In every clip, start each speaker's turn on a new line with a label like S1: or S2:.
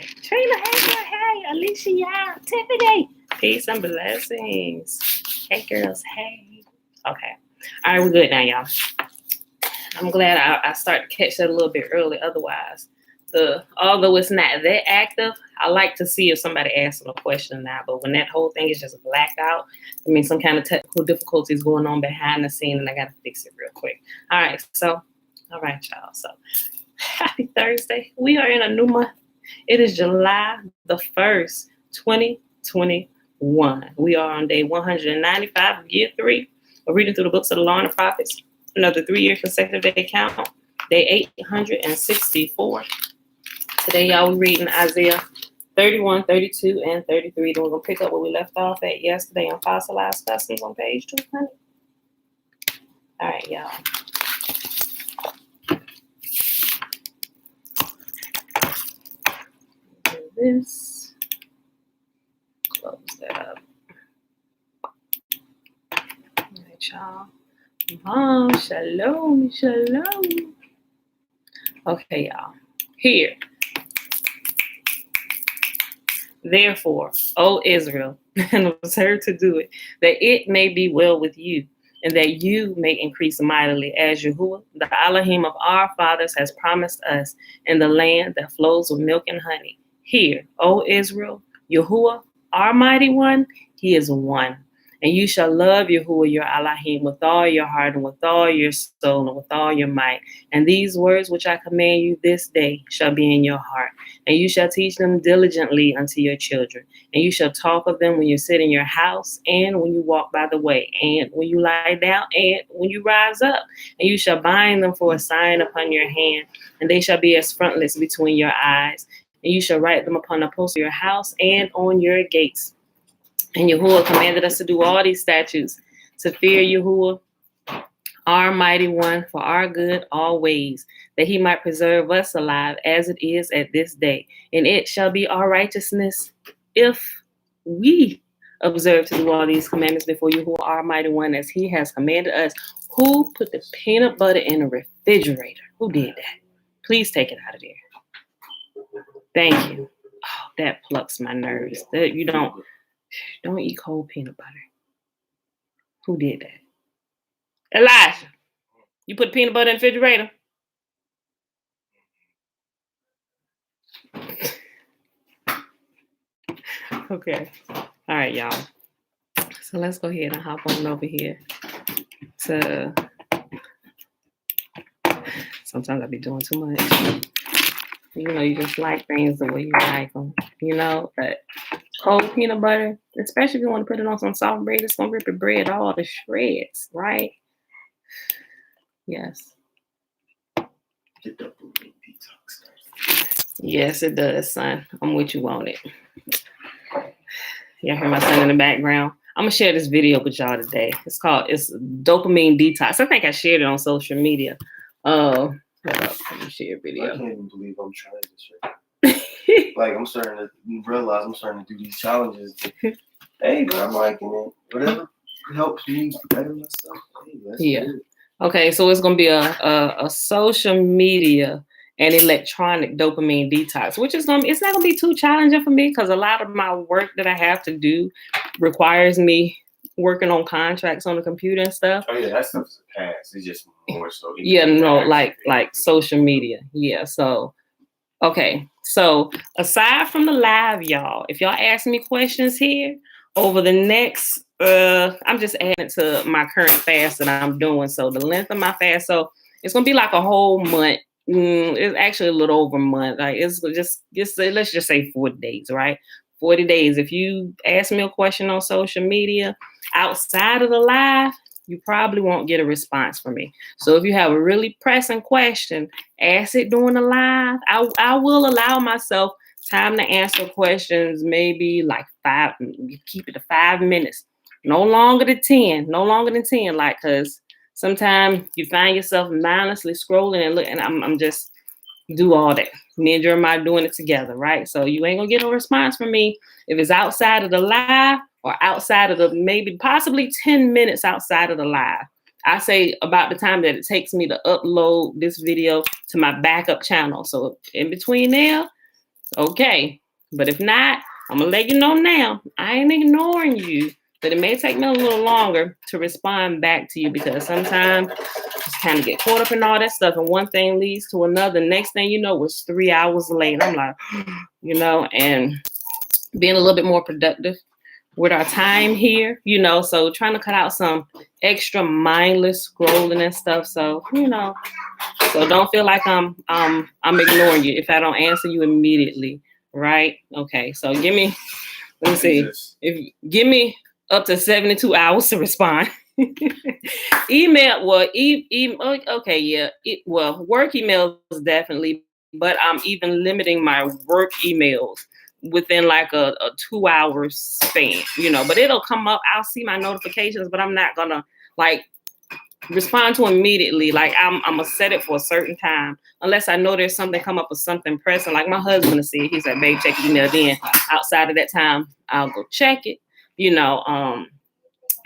S1: right. Trina, hey, Alicia, yeah, Tiffany. Peace and blessings. Hey, girls, hey. Okay. All right, we're good now, y'all. I'm glad I started to catch that a little bit early. Otherwise, although it's not that active, I like to see if somebody asks a question or not. But when that whole thing is just blacked out, I mean, some kind of technical difficulties going on behind the scene, and I got to fix it real quick. All right, y'all. So, happy Thursday. We are in a new month. It is July the 1st, 2021. We are on day 195 of year 3 of reading through the books of the Law and the Prophets. Another 3-year consecutive day count. Day 864. Today, y'all, we're reading Isaiah 31, 32, and 33. Then we're going to pick up where we left off at yesterday on Fossilized Customs on page 200. All right, y'all. Do this. Close that up. All right, y'all. Shalom. Okay, y'all. Here. Therefore, O Israel, and observe to do it, that it may be well with you, and that you may increase mightily, as Yahuwah, the Elohim of our fathers, has promised us in the land that flows with milk and honey. Hear, O Israel, Yahuwah, our mighty one, he is one. And you shall love Yahuwah your Elohim with all your heart and with all your soul and with all your might. And these words which I command you this day shall be in your heart. And you shall teach them diligently unto your children. And you shall talk of them when you sit in your house and when you walk by the way and when you lie down and when you rise up. And you shall bind them for a sign upon your hand, and they shall be as frontlets between your eyes. And you shall write them upon the posts of your house and on your gates. And Yahuwah commanded us to do all these statutes, to fear Yahuwah, our mighty one, for our good always, that he might preserve us alive as it is at this day. And it shall be our righteousness if we observe to do all these commandments before Yahuwah, our mighty one, as he has commanded us. Who put the peanut butter in a refrigerator? Who did that? Please take it out of there. Thank you. Oh, that plucks my nerves. That you don't eat cold peanut butter. Who did that? Elijah, you put peanut butter in the refrigerator? Okay. All right, y'all. So let's go ahead and hop on over here to... Sometimes I be doing too much. You just like things the way you like them, but cold peanut butter, especially if you want to put it on some soft bread, it's going to rip your bread all to shreds, right? Yes.
S2: Get the DOPAMINE detox.
S1: Yes, it does, son. I'm with you on it. Y'all hear my son in the background? I'm going to share this video with y'all today. It's DOPAMINE DETOX. I think I shared it on social media. Hold up. Let me share a video.
S2: I can't even believe I'm trying this right now. Like, I'm starting to realize I'm starting to do these challenges. Hey, but I'm liking it. Whatever helps me better myself. Hey, that's good.
S1: Okay, so it's going to be a social media and electronic dopamine detox, which it's not going to be too challenging for me because a lot of my work that I have to do requires me working on contracts on the computer and stuff.
S2: Oh yeah, that stuff's a pass. It's just more so.
S1: Yeah, no, like social media. Yeah, so okay. So aside from the live, y'all, if y'all ask me questions here over the next, I'm just adding to my current fast that I'm doing. So the length of my fast, so it's gonna be like a whole month. It's actually a little over a month. Like it's just let's just say 40 days, right? 40 days. If you ask me a question on social media outside of the live, you probably won't get a response from me. So if you have a really pressing question, ask it during the live. I will allow myself time to answer questions, maybe like 5, keep it to 5 minutes. No longer than 10, like, cause sometimes you find yourself mindlessly scrolling and looking, I'm just do all that. Me and Jeremiah doing it together, right? So you ain't gonna get no response from me if it's outside of the live or outside of the maybe possibly 10 minutes outside of the live. I say about the time that it takes me to upload this video to my backup channel. So in between there, okay. But if not, I'm gonna let you know now. I ain't ignoring you, but it may take me a little longer to respond back to you because sometimes just kind of get caught up in all that stuff, and one thing leads to another. Next thing you know, it's 3 hours late. I'm like, and being a little bit more productive with our time here, so trying to cut out some extra mindless scrolling and stuff. So, so don't feel like I'm ignoring you if I don't answer you immediately, right? Okay, so let me see. Give me up to 72 hours to respond. Email, okay, yeah. Work emails definitely, but I'm even limiting my work emails within like a 2 hour span, but it'll come up. I'll see my notifications, but I'm not gonna like respond to immediately. Like I'm gonna set it for a certain time unless I know there's something come up with something pressing. Like my husband will see it. He's like, babe, check your email. Then outside of that time, I'll go check it,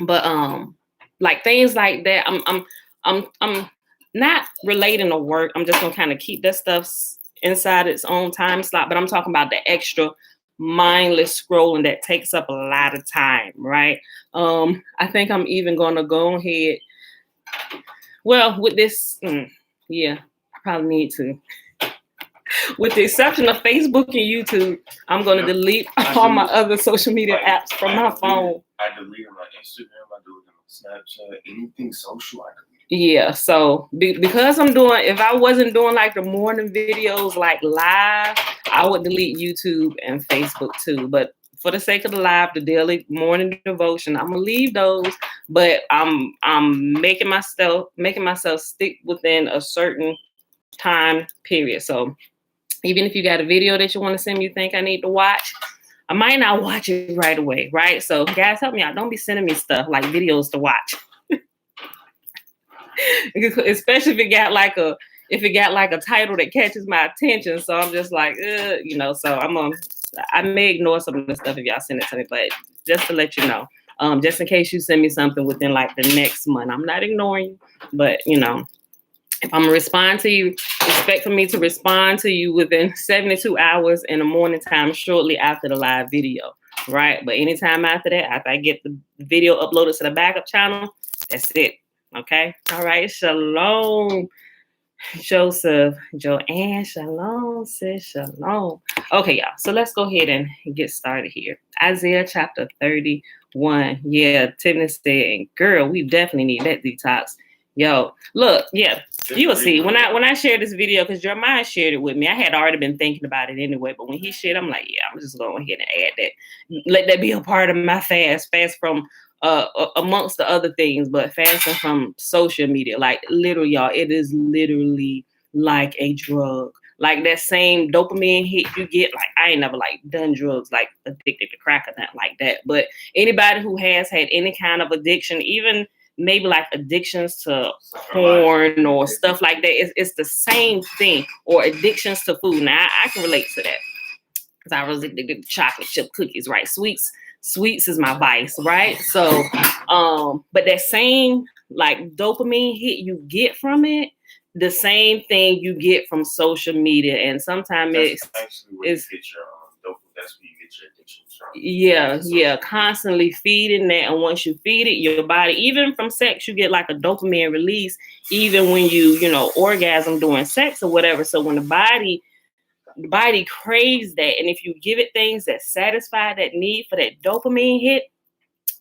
S1: but like things like that, I'm not relating to work. I'm just gonna kind of keep that stuff inside its own time slot, but I'm talking about the extra mindless scrolling that takes up a lot of time, right? I think I'm even gonna go ahead. Well, with this, yeah, I probably need to. With the exception of Facebook and YouTube, I'm gonna delete all my other social media apps from my phone.
S2: I deleted my Instagram, I deleted my Snapchat, anything social, I deleted.
S1: Yeah, so because if I wasn't doing like the morning videos like live, I would delete YouTube and Facebook too. But for the sake of the live, the daily morning devotion, I'm gonna leave those. But I'm making myself stick within a certain time period. So even if you got a video that you want to send me, you think I need to watch, I might not watch it right away, right? So guys, help me out. Don't be sending me stuff like videos to watch. Especially if it got like a title that catches my attention. So I'm just like, so I may ignore some of the stuff if y'all send it to me, but just to let you know, just in case you send me something within like the next month, I'm not ignoring you, but if I'm gonna respond to you, expect for me to respond to you within 72 hours in the morning time, shortly after the live video, right? But anytime after that, after I get the video uploaded to the backup channel, that's it. Okay. All right. Shalom, Joseph, Joanne. Shalom, sis. Shalom. Okay, y'all. So let's go ahead and get started here. Isaiah chapter 31. Yeah, Tiffany said, girl, we definitely need that detox. Yo, look, yeah, you will see when I share this video, because Jeremiah shared it with me. I had already been thinking about it anyway, but when he shared, I'm like, yeah, I'm just going ahead and add that. Let that be a part of my fast from amongst the other things, but fasting from social media, like literally, y'all, it is literally like a drug. Like that same dopamine hit you get. Like I ain't never like done drugs, like addicted to crack or nothing like that. But anybody who has had any kind of addiction, even maybe like addictions to porn or stuff like that, it's the same thing. Or addictions to food. Now I can relate to that because I was addicted to chocolate chip cookies, right? Sweets is my vice, right? So, but that same like dopamine hit you get from it, the same thing you get from social media, and sometimes it's
S2: where you get your dopamine. That's where you get your addiction from.
S1: Yeah, constantly feeding that, and once you feed it, your body, even from sex, you get like a dopamine release, even when you orgasm during sex or whatever. So when the body craves that, and if you give it things that satisfy that need for that dopamine hit,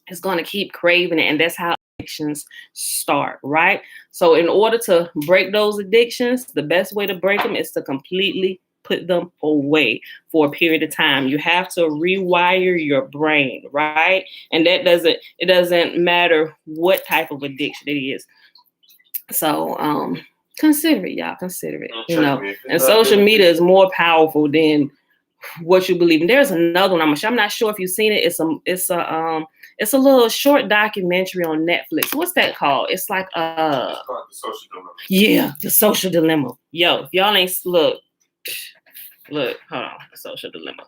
S1: it's going to keep craving it, and that's how addictions start, right? So in order to break those addictions, the best way to break them is to completely put them away for a period of time. You have to rewire your brain, right? And it doesn't matter what type of addiction it is. So consider it, y'all. Consider it. And social media is more powerful than what you believe in. There's another one. I'm not sure if you've seen it. It's a little short documentary on Netflix. What's that called? It's like
S2: it's called The Social Dilemma.
S1: Yeah, The Social Dilemma. Yo, if y'all ain't look, hold on, The Social Dilemma.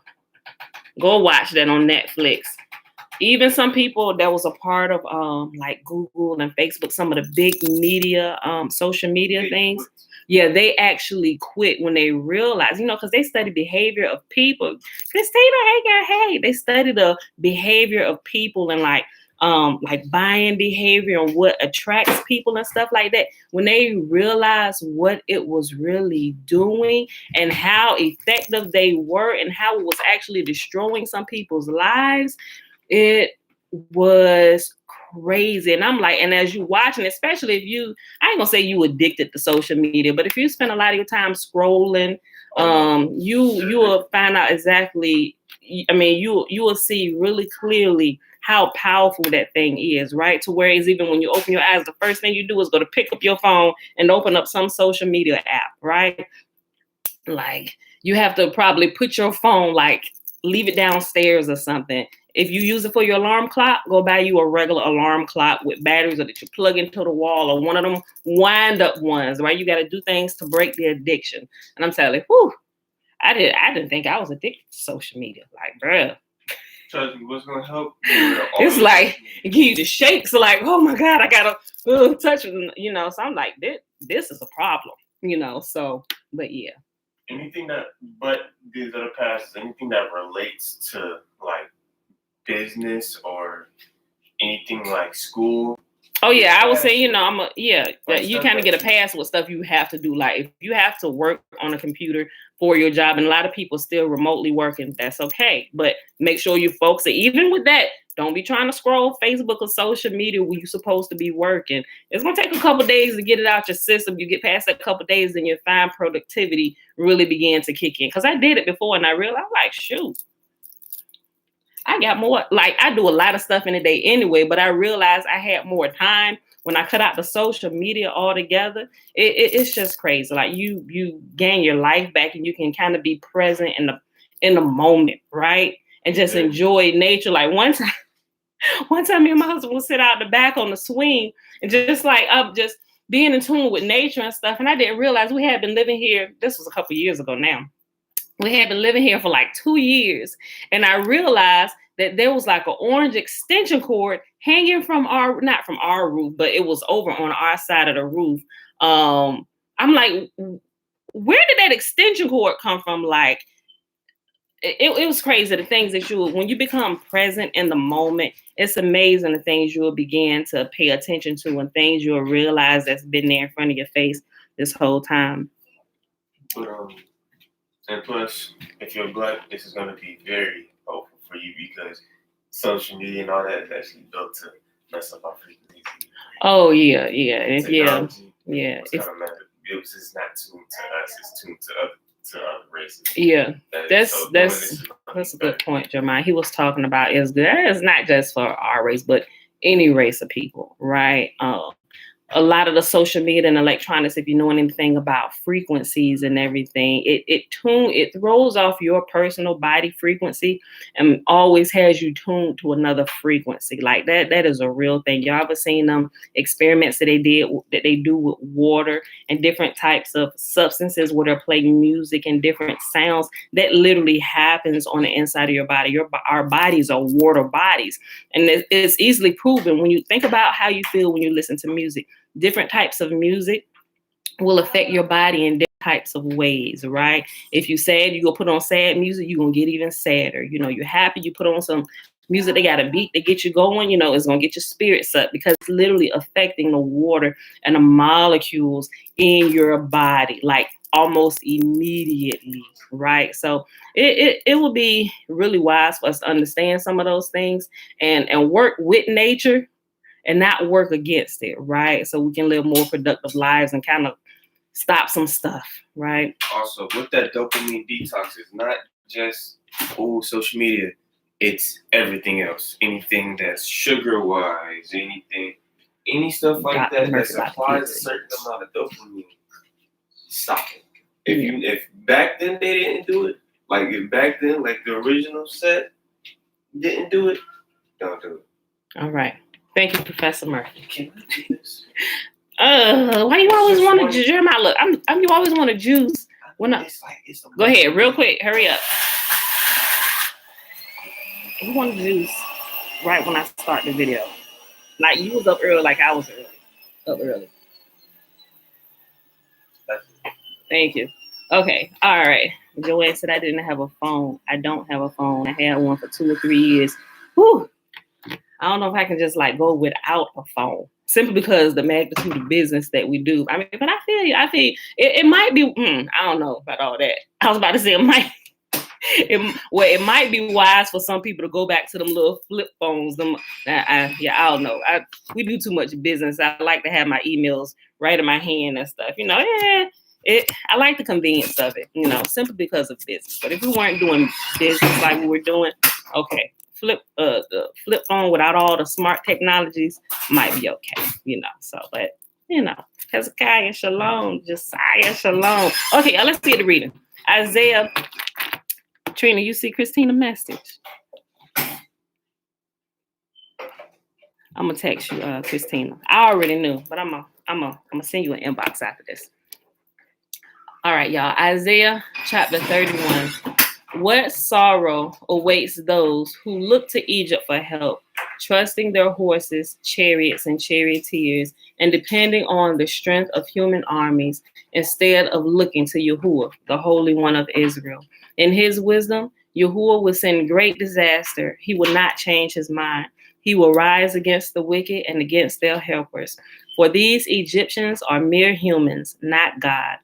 S1: Go watch that on Netflix. Even some people that was a part of like Google and Facebook, some of the big media, social media things. Yeah, they actually quit when they realized, because they study behavior of people. Christina, they study the behavior of people and like buying behavior and what attracts people and stuff like that. When they realized what it was really doing and how effective they were and how it was actually destroying some people's lives, it was crazy. And I'm like, and as you watching, especially if I ain't gonna say you addicted to social media, but if you spend a lot of your time scrolling, you will find out exactly. I mean, you will see really clearly how powerful that thing is, right? To where it's even when you open your eyes, the first thing you do is go to pick up your phone and open up some social media app, right? Like you have to probably put your phone, like leave it downstairs or something. If you use it for your alarm clock, go buy you a regular alarm clock with batteries that you plug into the wall, or one of them wind up ones, right? You got to do things to break the addiction. And I'm telling you, I didn't think I was addicted to social media. Like, bruh.
S2: Trust me, what's gonna help?
S1: It's like it give you the shakes. Like, oh my God, I gotta touch it. So I'm like, this is a problem. So, but yeah.
S2: Anything but these other passes, anything that relates to like business or anything like school.
S1: Oh yeah, I would say, you kind of get a pass with stuff you have to do. Like if you have to work on a computer for your job, and a lot of people still remotely working, that's okay. But make sure you focus. Even with that, don't be trying to scroll Facebook or social media when you're supposed to be working. It's gonna take a couple of days to get it out your system. You get past that couple of days, and your fine productivity really began to kick in. Because I did it before, and I realized, like, shoot, I got more. Like I do a lot of stuff in a day anyway, but I realized I had more time when I cut out the social media altogether. It's just crazy. Like you gain your life back, and you can kind of be present in the moment, right? And just enjoy nature. Like one time me and my husband would sit out the back on the swing and just like up, just being in tune with nature and stuff. And I didn't realize we had been living here. This was a couple years ago now. We had been living here for like 2 years. And I realized that there was like an orange extension cord hanging from not from our roof, but it was over on our side of the roof. I'm like, where did that extension cord come from? Like, it was crazy. The things that when you become present in the moment, it's amazing the things you will begin to pay attention to and things you'll realize that's been there in front of your face this whole time.
S2: And plus, if you're Black, this is going to be very helpful for you because social media and all that is actually built to mess up our frequency.
S1: Oh, yeah. It's
S2: not tuned to us, it's tuned to other races.
S1: Yeah, that's a good point, Jeremiah. He was talking about it's not just for our race, but any race of people, right? A lot of the social media and electronics, if you know anything about frequencies and everything, it throws off your personal body frequency and always has you tuned to another frequency. Like that is a real thing. Y'all ever seen them experiments that they do with water and different types of substances where they're playing music and different sounds? That literally happens on the inside of your body. Our bodies are water bodies. And it's easily proven when you think about how you feel when you listen to music. Different types of music will affect your body in different types of ways, right? If you're sad, you go put on sad music, you're going to get even sadder. You're happy, you put on some music, they got a beat to get you going, it's going to get your spirits up because it's literally affecting the water and the molecules in your body, like almost immediately, right? So it will be really wise for us to understand some of those things and work with nature and not work against it, right? So we can live more productive lives and kind of stop some stuff, right?
S2: Also, with that dopamine detox, it's not just social media. It's everything else. Anything that's sugar-wise, any stuff like that supplies a certain amount of dopamine. Stop it. If back then they didn't do it, like if back then, like the original set didn't do it, don't do it.
S1: All right. Thank you, Professor Murphy. Can I do this? Why you always want to juice? Jeremiah, look, you always want to juice. Go ahead, real quick. Hurry up. You want to juice right when I start the video. Like you was up early, like I was up early. Thank you. Okay. All right. Joanne said I didn't have a phone. I don't have a phone. I had one for 2 or 3 years. Whew. I don't know if I can just like go without a phone simply because the magnitude of business that we do. I mean, but I feel you. I feel it might be, I don't know about all that. I was about to say it might be wise for some people to go back to them little flip phones. I don't know. We do too much business. I like to have my emails right in my hand and stuff. I like the convenience of it, simply because of business. But if we weren't doing business like we were doing, okay, the flip phone without all the smart technologies might be okay, So, but Hezekiah Shalom, Josiah Shalom. Okay, let's get the reading. Isaiah. Trina, you see Christina's message? I'm gonna text you, Christina. I already knew, but I'm gonna send you an inbox after this. All right, y'all. Isaiah chapter 31. What sorrow awaits those who look to Egypt for help, trusting their horses, chariots, and charioteers, and depending on the strength of human armies instead of looking to Yahuwah, the Holy One of Israel. In his wisdom, Yahuwah will send great disaster. He will not change his mind. He will rise against the wicked and against their helpers. For these Egyptians are mere humans, not God.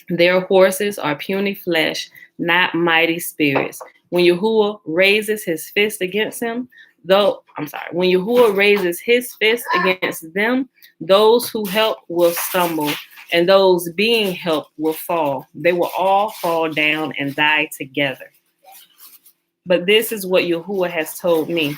S1: Their horses are puny flesh, not mighty spirits. When Yahuwah raises his fist against when Yahuwah raises his fist against them, those who help will stumble, and those being helped will fall. They will all fall down and die together. But this is what Yahuwah has told me.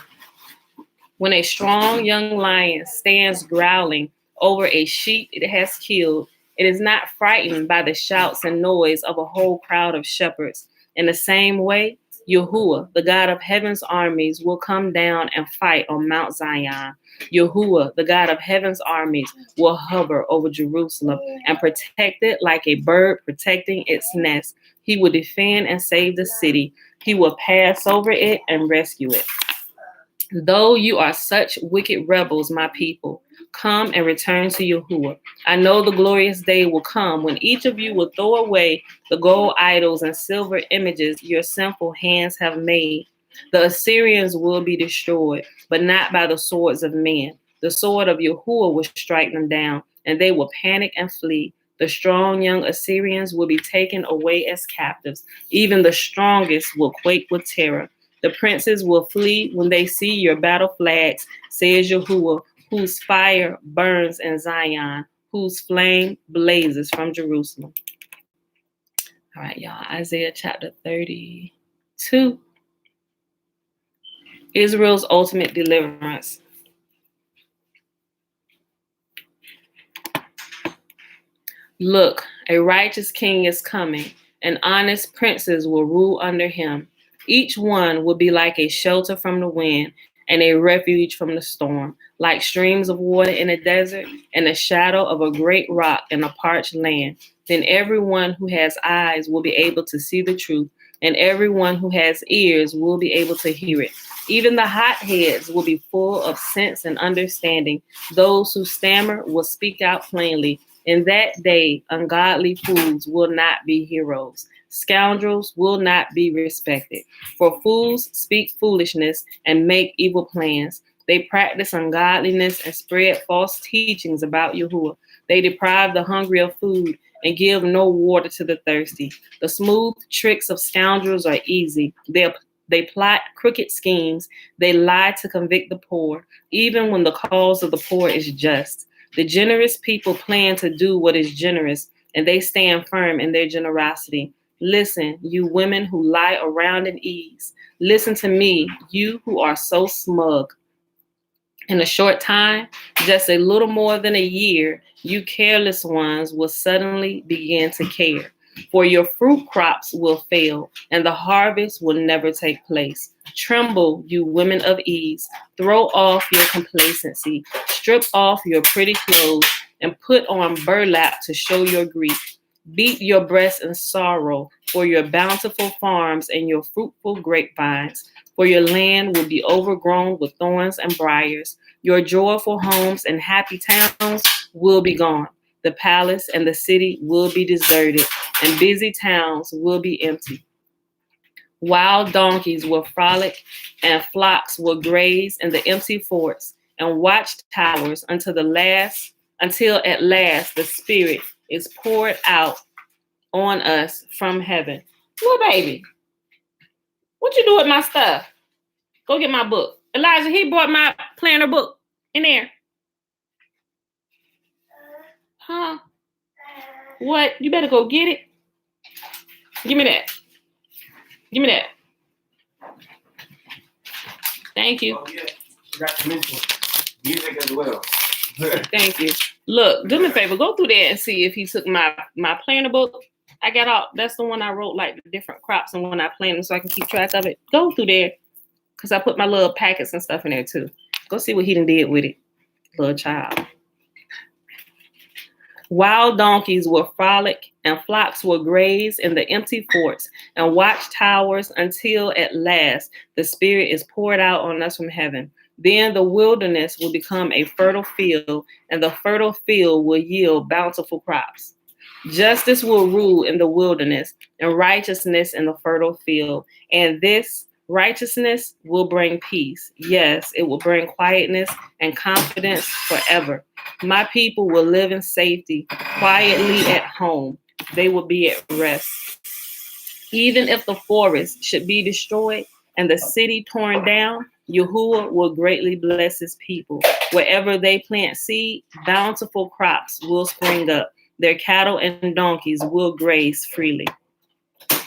S1: When a strong young lion stands growling over a sheep it has killed, it is not frightened by the shouts and noise of a whole crowd of shepherds. In the same way, Yahuwah, the God of heaven's armies, will come down and fight on Mount Zion. Yahuwah, the God of heaven's armies, will hover over Jerusalem and protect it like a bird protecting its nest. He will defend and save the city. He will pass over it and rescue it. Though you are such wicked rebels, my people, come and return to Yahuwah. I know the glorious day will come when each of you will throw away the gold idols and silver images your sinful hands have made. The Assyrians will be destroyed, but not by the swords of men. The sword of Yahuwah will strike them down, and they will panic and flee. The strong young Assyrians will be taken away as captives. Even the strongest will quake with terror. The princes will flee when they see your battle flags, says Yahuwah, whose fire burns in Zion, whose flame blazes from Jerusalem. All right, y'all. Isaiah chapter 32. Israel's ultimate deliverance. Look, a righteous king is coming, and honest princes will rule under him. Each one will be like a shelter from the wind and a refuge from the storm, like streams of water in a desert and the shadow of a great rock in a parched land. Then everyone who has eyes will be able to see the truth, and everyone who has ears will be able to hear it. Even the hotheads will be full of sense and understanding. Those who stammer will speak out plainly. In that day, ungodly fools will not be heroes. Scoundrels will not be respected. For fools speak foolishness and make evil plans. They practice ungodliness and spread false teachings about Yahuwah. They deprive the hungry of food and give no water to the thirsty. The smooth tricks of scoundrels are easy. They plot crooked schemes. They lie to convict the poor, even when the cause of the poor is just. The generous people plan to do what is generous, and they stand firm in their generosity. Listen, you women who lie around in ease. Listen to me, you who are so smug. In a short time, just a little more than a year, you careless ones will suddenly begin to care. For your fruit crops will fail, and the harvest will never take place. Tremble, you women of ease. Throw off your complacency. Strip off your pretty clothes and put on burlap to show your grief. Beat your breasts in sorrow for your bountiful farms and your fruitful grapevines. For your land will be overgrown with thorns and briars. Your joyful homes and happy towns will be gone. The palace and the city will be deserted, and busy towns will be empty. Wild donkeys will frolic, and flocks will graze in the empty forts and watchtowers until at last the Spirit is poured out on us from heaven. Little baby, what you do with my stuff? Go get my book. Elijah, he brought my planner book in there. Huh? What? You better go get it. Give me that. Give me that. Thank you.
S2: Oh, yeah. Forgot to mention music as well.
S1: Thank you. Look, do me a favor. Go through there and see if he took my planner book. I got all. That's the one I wrote like the different crops and when I planted so I can keep track of it. Go through there because I put my little packets and stuff in there too. Go see what he done did with it, little child. Wild donkeys will frolic, and flocks will graze in the empty forts and watchtowers until at last the Spirit is poured out on us from heaven. Then the wilderness will become a fertile field, and the fertile field will yield bountiful crops. Justice will rule in the wilderness, and righteousness in the fertile field. And this righteousness will bring peace. Yes, it will bring quietness and confidence forever. My people will live in safety, quietly at home. They will be at rest. Even if the forest should be destroyed and the city torn down, Yahuwah will greatly bless his people. Wherever they plant seed, bountiful crops will spring up. Their cattle and donkeys will graze freely. All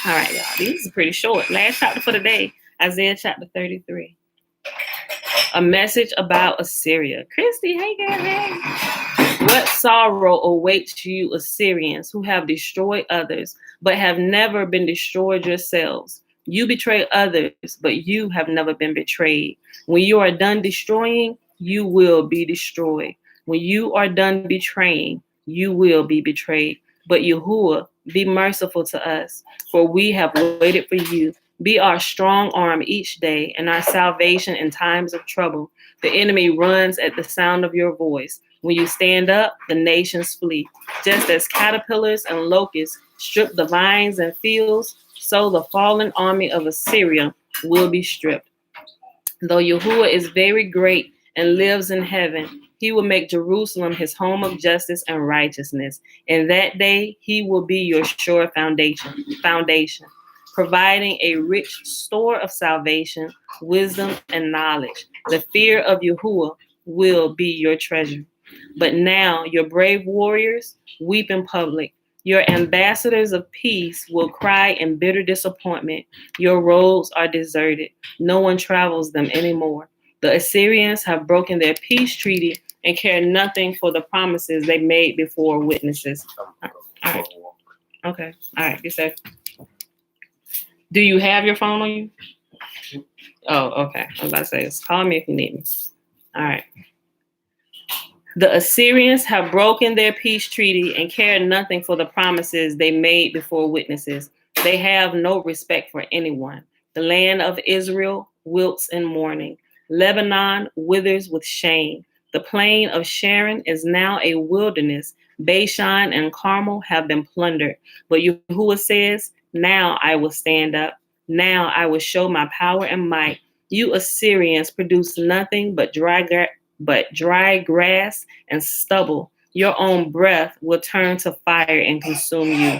S1: right, y'all. These are pretty short. Last chapter for the day, Isaiah chapter 33. A message about Assyria. Christy, hey girl, hey. What sorrow awaits you, Assyrians, who have destroyed others, but have never been destroyed yourselves. You betray others, but you have never been betrayed. When you are done destroying, you will be destroyed. When you are done betraying, you will be betrayed. But Yahuwah, be merciful to us, for we have waited for you. Be our strong arm each day and our salvation in times of trouble. The enemy runs at the sound of your voice. When you stand up, the nations flee. Just as caterpillars and locusts strip the vines and fields, so the fallen army of Assyria will be stripped. Though Yahuwah is very great and lives in heaven, he will make Jerusalem his home of justice and righteousness. In that day, he will be your sure foundation, providing a rich store of salvation, wisdom, and knowledge. The fear of Yahuwah will be your treasure. But now your brave warriors weep in public. Your ambassadors of peace will cry in bitter disappointment. Your roads are deserted. No one travels them anymore. The Assyrians have broken their peace treaty and care nothing for the promises they made before witnesses. All right. Okay. All right. Be safe. Do you have your phone on you? Oh, okay. I was about to say, call me if you need me. All right. The Assyrians have broken their peace treaty and care nothing for the promises they made before witnesses. They have no respect for anyone. The land of Israel wilts in mourning. Lebanon withers with shame. The plain of Sharon is now a wilderness. Bashan and Carmel have been plundered. But Yahuwah says, now I will stand up. Now I will show my power and might. You Assyrians produce nothing but dry grass and stubble. Your own breath will turn to fire and consume you.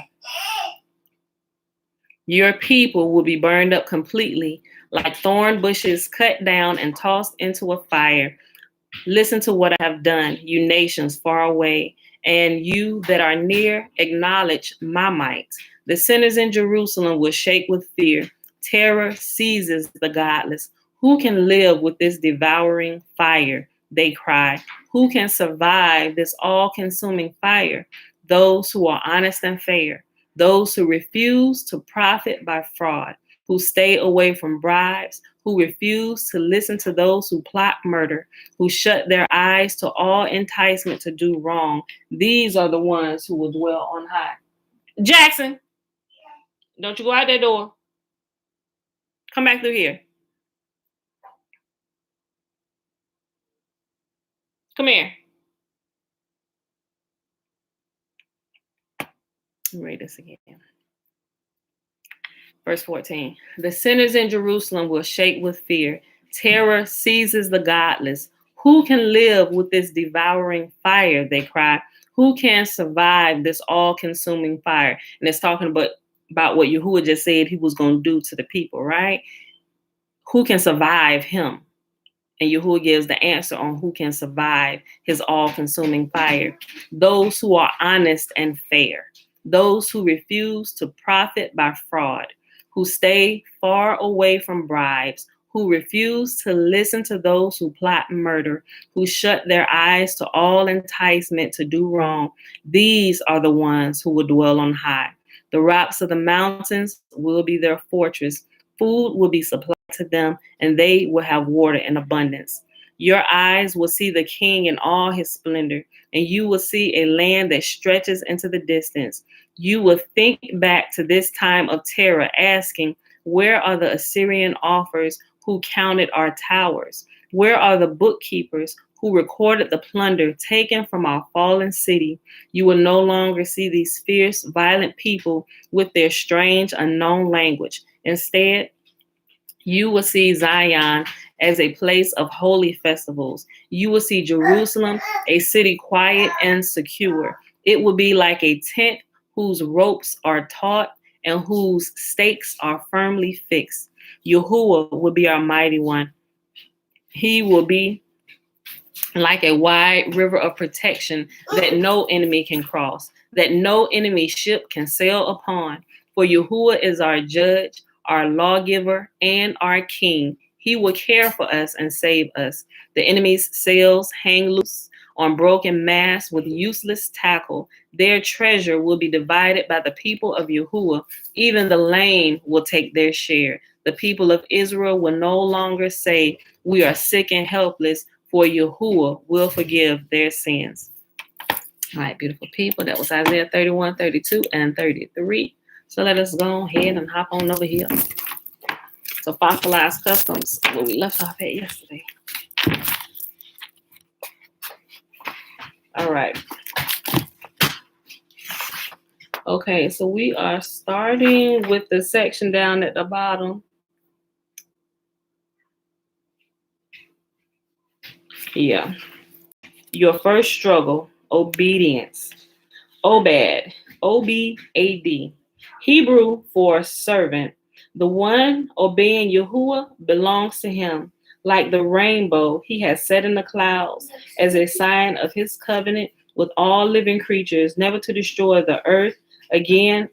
S1: Your people will be burned up completely, like thorn bushes cut down and tossed into a fire. Listen to what I have done, you nations far away, and you that are near, acknowledge my might. The sinners in Jerusalem will shake with fear. Terror seizes the godless. Who can live with this devouring fire? They cry. Who can survive this all-consuming fire? Those who are honest and fair, those who refuse to profit by fraud, who stay away from bribes, who refuse to listen to those who plot murder, who shut their eyes to all enticement to do wrong. These are the ones who will dwell on high. Jackson, don't you go out that door. Come back through here. Come here. Let me read this again. Verse 14. The sinners in Jerusalem will shake with fear. Terror seizes the godless. Who can live with this devouring fire? They cry. Who can survive this all-consuming fire? And it's talking about what Yahuwah just said he was going to do to the people, right? Who can survive him? And Yahuwah gives the answer on who can survive his all-consuming fire. Those who are honest and fair. Those who refuse to profit by fraud. Who stay far away from bribes. Who refuse to listen to those who plot murder. Who shut their eyes to all enticement to do wrong. These are the ones who will dwell on high. The rocks of the mountains will be their fortress. Food will be supplied to them, and they will have water in abundance. Your eyes will see the King in all his splendor, and you will see a land that stretches into the distance. You will think back to this time of terror, asking, where are the Assyrian offers who counted our towers? Where are the bookkeepers who recorded the plunder taken from our fallen city? You will no longer see these fierce, violent people with their strange, unknown language. Instead, you will see Zion as a place of holy festivals. You will see Jerusalem, a city quiet and secure. It will be like a tent whose ropes are taut and whose stakes are firmly fixed. Yahuwah will be our mighty one. He will be like a wide river of protection that no enemy can cross, that no enemy ship can sail upon. For Yahuwah is our judge, our lawgiver, and our king. He will care for us and save us. The enemy's sails hang loose on broken masts with useless tackle. Their treasure will be divided by the people of Yahuwah. Even the lame will take their share. The people of Israel will no longer say, we are sick and helpless, for Yahuwah will forgive their sins. All right, beautiful people. That was Isaiah 31, 32, and 33. So let us go ahead and hop on over here. So Fossilized Customs, where we left off at yesterday. All right. Okay, so we are starting with the section down at the bottom. Yeah. Your first struggle, obedience. Obed, O-B-A-D. Hebrew for servant. The one obeying Yahuwah belongs to him. Like the rainbow he has set in the clouds as a sign of his covenant with all living creatures, never to destroy the earth again.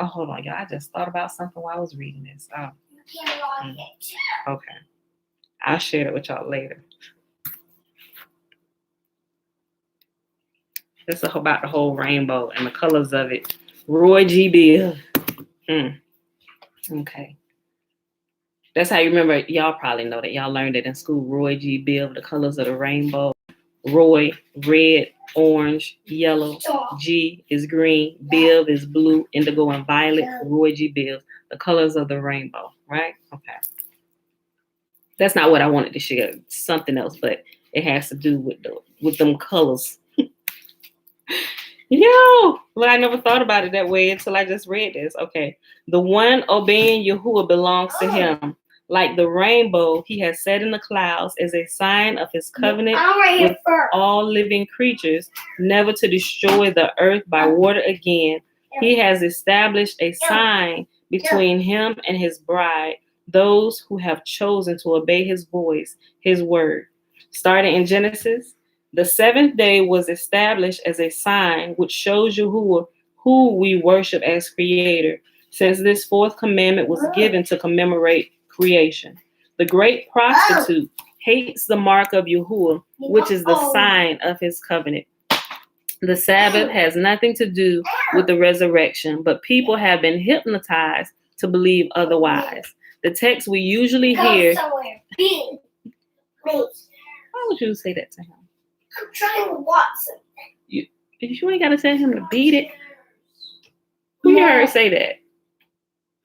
S1: Oh, hold on, y'all. I just thought about something while I was reading this. Okay. I'll share it with y'all later. This is about the whole rainbow and the colors of it. Roy G. Biv. Okay. That's how you remember. Y'all probably know that. Y'all learned it in school. Roy G. Biv, the colors of the rainbow. Roy, red, orange, yellow. G is green. Biv is blue, indigo, and violet. Roy G. Biv, the colors of the rainbow. Right? Okay. That's not what I wanted to share. Something else, but it has to do with them colors. Yo, well, I never thought about it that way until I just read this. Okay. The one obeying Yahuwah belongs to him. Like the rainbow he has set in the clouds as a sign of his covenant with all living creatures, never to destroy the earth by water again. He has established a sign between him and his bride, those who have chosen to obey his voice, his word. Starting in Genesis, the seventh day was established as a sign which shows Yahuwah who we worship as creator, since this fourth commandment was given to commemorate creation. The great prostitute hates the mark of Yahuwah, which is the sign of his covenant. The Sabbath has nothing to do with the resurrection, but people have been hypnotized to believe otherwise. The text we usually hear. Why would you say that to him?
S3: I'm trying to watch something.
S1: You ain't got to tell him to beat it. Who you heard say that?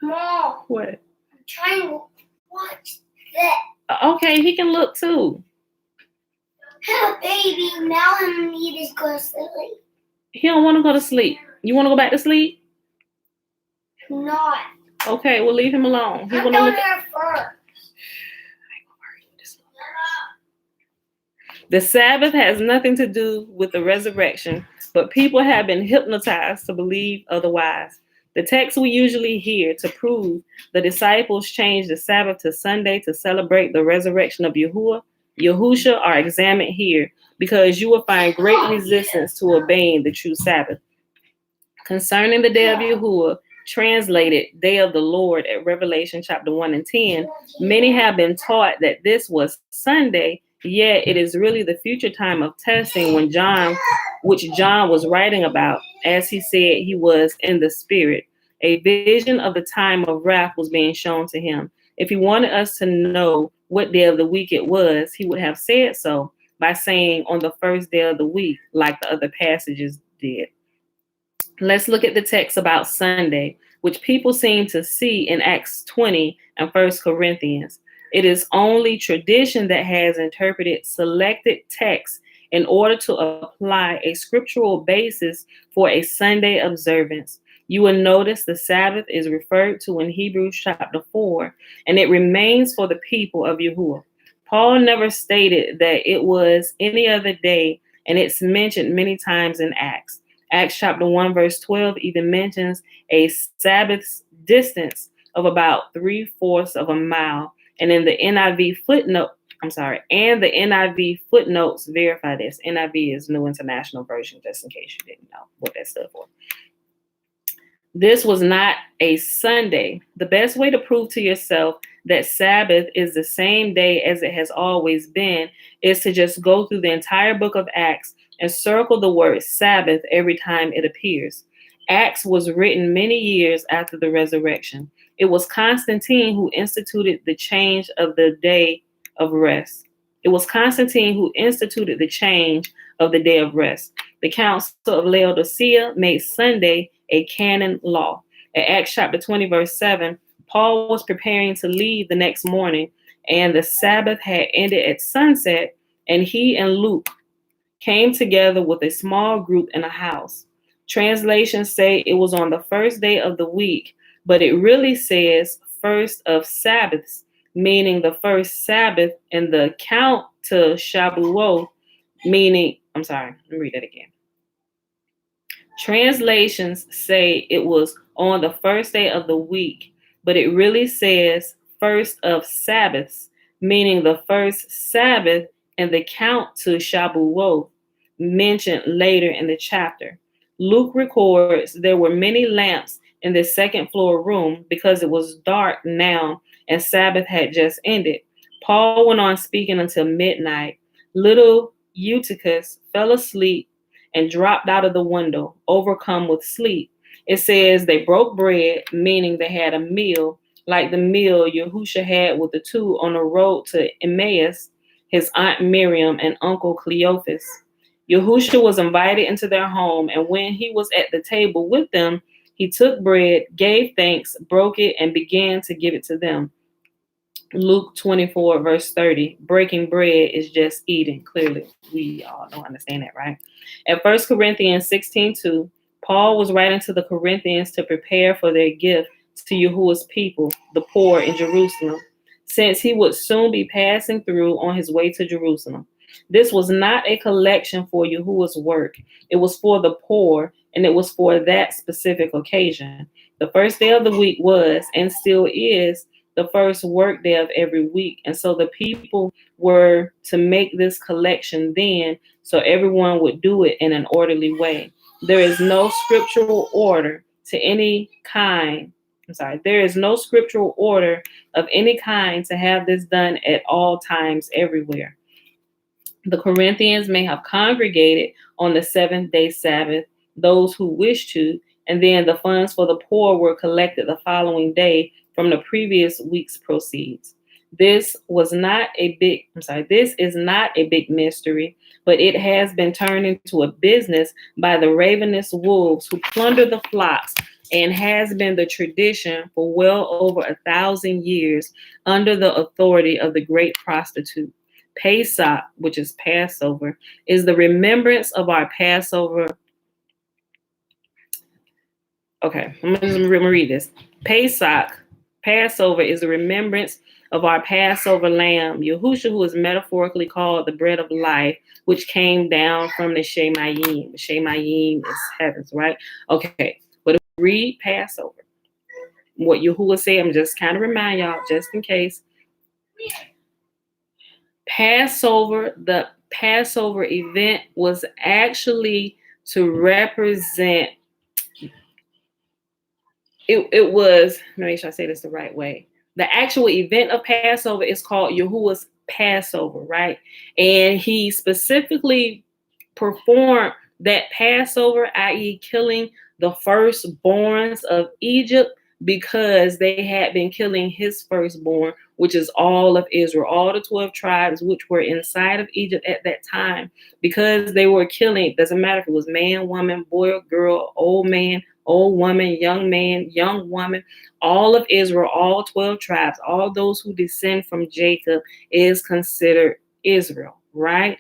S3: Mom.
S1: What?
S3: I'm trying to watch that.
S1: Okay, he can look too.
S3: Have a baby. Now I need to go to sleep.
S1: He don't want to go to sleep. You want to go back to sleep?
S3: Not.
S1: Okay, we'll leave him alone. He
S3: I'm
S1: want to
S3: down
S1: look.
S3: there first.
S1: The Sabbath has nothing to do with the resurrection, but people have been hypnotized to believe otherwise. The text we usually hear to prove the disciples changed the Sabbath to Sunday to celebrate the resurrection of Yahusha are examined here because you will find great resistance to obeying the true Sabbath. Concerning the day of Yahuwah, translated day of the Lord at Revelation chapter 1 and 10, many have been taught that this was Sunday, yet it is really the future time of testing which John was writing about, as he said he was in the spirit. A vision of the time of wrath was being shown to him. If he wanted us to know what day of the week it was, he would have said so by saying on the first day of the week, like the other passages did. Let's look at the text about Sunday, which people seem to see in Acts 20 and 1 Corinthians. It is only tradition that has interpreted selected texts in order to apply a scriptural basis for a Sunday observance. You will notice the Sabbath is referred to in Hebrews chapter 4, and it remains for the people of Yahuwah. Paul never stated that it was any other day, and it's mentioned many times in Acts. Acts chapter 1, verse 12 even mentions a Sabbath's distance of about 3/4 of a mile. And in the NIV footnotes verify this. NIV is New International Version, just in case you didn't know what that stood for. This was not a Sunday. The best way to prove to yourself that Sabbath is the same day as it has always been is to just go through the entire book of Acts and circle the word Sabbath every time it appears. Acts was written many years after the resurrection. It was Constantine who instituted the change of the day of rest. It was Constantine who instituted the change of the day of rest. The Council of Laodicea made Sunday a canon law. At Acts chapter 20, verse 7, Paul was preparing to leave the next morning, and the Sabbath had ended at sunset, and he and Luke came together with a small group in a house. Translations say it was on the first day of the week, but it really says first of Sabbaths, meaning the first Sabbath, and the count to Shabuot, meaning, let me read that again. Translations say it was on the first day of the week, but it really says first of Sabbaths, meaning the first Sabbath, and the count to Shabuot, mentioned later in the chapter. Luke records there were many lamps in the second floor room because it was dark now and Sabbath had just ended. Paul went on speaking until midnight. Little Eutychus fell asleep and dropped out of the window, overcome with sleep. It says they broke bread, meaning they had a meal, like the meal Yahusha had with the two on the road to Emmaus, his aunt Miriam and uncle Cleophas. Yahusha was invited into their home, and when he was at the table with them, he took bread, gave thanks, broke it, and began to give it to them. Luke 24, verse 30, breaking bread is just eating. Clearly, we all don't understand that, right? At 1 Corinthians 16:2, Paul was writing to the Corinthians to prepare for their gift to Yahuwah's people, the poor in Jerusalem, since he would soon be passing through on his way to Jerusalem. This was not a collection for Yahuwah's work. It was for the poor, and it was for that specific occasion. The first day of the week was, and still is, the first work day of every week. And so the people were to make this collection then, so everyone would do it in an orderly way. There is no scriptural order to any kind. There is no scriptural order of any kind to have this done at all times everywhere. The Corinthians may have congregated on the seventh-day Sabbath, those who wished to, and then the funds for the poor were collected the following day from the previous week's proceeds. This is not a big mystery, but it has been turned into a business by the ravenous wolves who plunder the flocks, and has been the tradition for well over 1,000 years under the authority of the great prostitute. Pesach, which is Passover, is the remembrance of our Passover Okay, I'm gonna read this. Pesach, Passover, is a remembrance of our Passover lamb, Yahushua, who is metaphorically called the bread of life, which came down from the Shemayim. The Shemayim is heavens, right? Okay, but if we read Passover, what Yahuwah said, I'm just kind of remind y'all, just in case. The Passover event was actually to represent, it was, let me make sure I say this the right way. The actual event of Passover is called Yahuwah's Passover, right? And he specifically performed that Passover, i.e., killing the firstborns of Egypt, because they had been killing his firstborn, which is all of Israel, all the 12 tribes which were inside of Egypt at that time, because they were killing, doesn't matter if it was man, woman, boy or girl, old man, old woman, young woman, all of Israel, all 12 tribes, all those who descend from Jacob is considered Israel, right?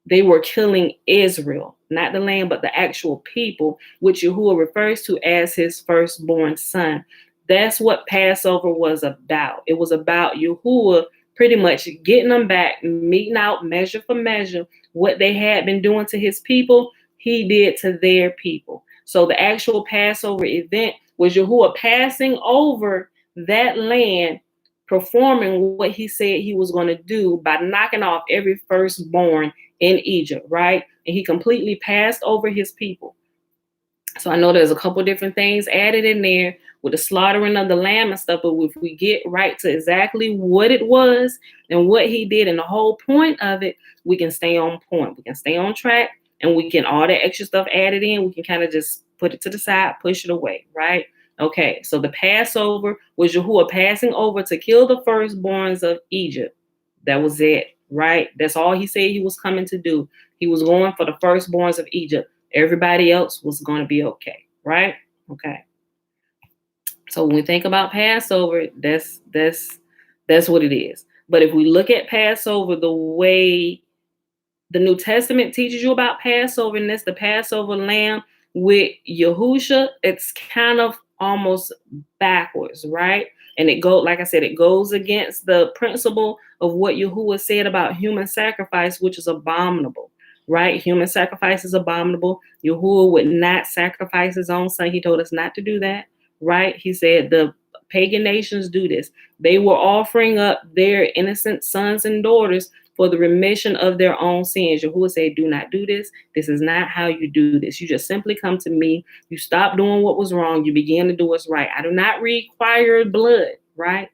S1: They were killing Israel, not the land, but the actual people, which Yahuwah refers to as his firstborn son. That's what Passover was about. It was about Yahuwah pretty much getting them back, meeting out measure for measure. What they had been doing to his people, he did to their people. So the actual Passover event was Yahuwah passing over that land, performing what he said he was going to do by knocking off every firstborn in Egypt, right? And he completely passed over his people. So I know there's a couple different things added in there with the slaughtering of the lamb and stuff, but if we get right to exactly what it was and what he did and the whole point of it, we can stay on point. We can stay on track, and we can, all that extra stuff added in, we can kind of just put it to the side, push it away, right? Okay, so the Passover was Yahuwah passing over to kill the firstborns of Egypt. That was it, right? That's all he said he was coming to do. He was going for the firstborns of Egypt. Everybody else was going to be okay, right? Okay. So when we think about Passover, that's what it is. But if we look at Passover the way the New Testament teaches you about Passover, and that's the Passover lamb with Yahusha, it's kind of almost backwards, right? And it goes, like I said, it goes against the principle of what Yahuwah said about human sacrifice, which is abominable, right? Human sacrifice is abominable. Yahuwah would not sacrifice his own son. He told us not to do that, right? He said the pagan nations do this. They were offering up their innocent sons and daughters for the remission of their own sins. Yahuwah said, do not do this. This is not how you do this. You just simply come to me. You stop doing what was wrong. You begin to do what's right. I do not require blood, right?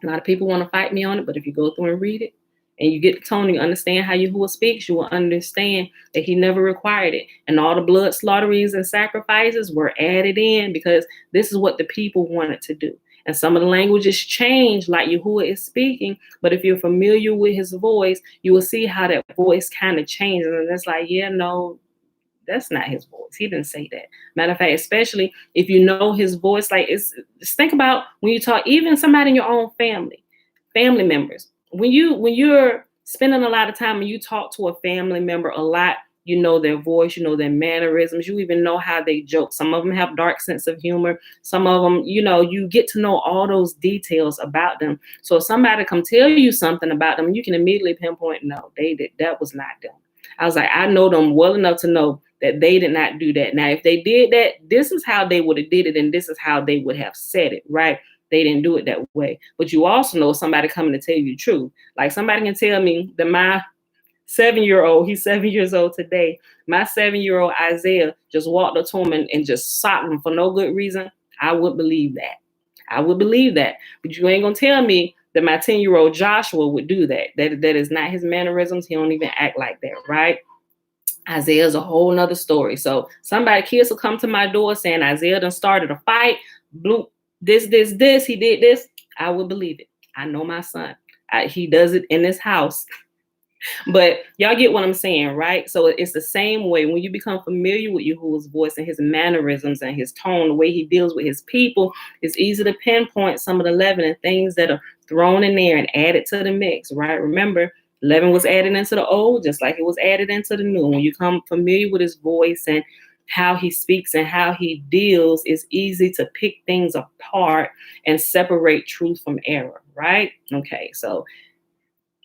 S1: A lot of people want to fight me on it, but if you go through and read it and you get the tone, you understand how Yahuwah speaks, you will understand that he never required it. And all the blood slaughterings and sacrifices were added in because this is what the people wanted to do. And some of the languages change like Yahuwah is speaking, but if you're familiar with his voice, you will see how that voice kind of changes. And it's like, yeah, no, that's not his voice. He didn't say that. Matter of fact, especially if you know his voice, like just think about when you talk, even somebody in your own family members. When you're spending a lot of time and you talk to a family member a lot, you know their voice, you know their mannerisms, you even know how they joke. Some of them have dark sense of humor. Some of them, you get to know all those details about them. So if somebody come tell you something about them, you can immediately pinpoint, no, that was not them. I was like, I know them well enough to know that they did not do that. Now, if they did that, this is how they would have did it, and this is how they would have said it, right? They didn't do it that way. But you also know somebody coming to tell you the truth. Like somebody can tell me that my 7-year-old, he's 7 years old today, my 7-year-old Isaiah just walked up to him and just socked him for no good reason. I would believe that. I would believe that. But you ain't going to tell me that my 10-year-old Joshua would do that. That is not his mannerisms. He don't even act like that, right? Isaiah's a whole nother story. So kids will come to my door saying Isaiah done started a fight, blew this, he did this. I would believe it. I know my son. He does it in his house. But y'all get what I'm saying, right? So it's the same way when you become familiar with Yahuwah's voice and his mannerisms and his tone, the way he deals with his people, it's easy to pinpoint some of the leaven and things that are thrown in there and added to the mix, right? Remember, leaven was added into the old just like it was added into the new. When you become familiar with his voice and how he speaks and how he deals, it's easy to pick things apart and separate truth from error, right? Okay, so,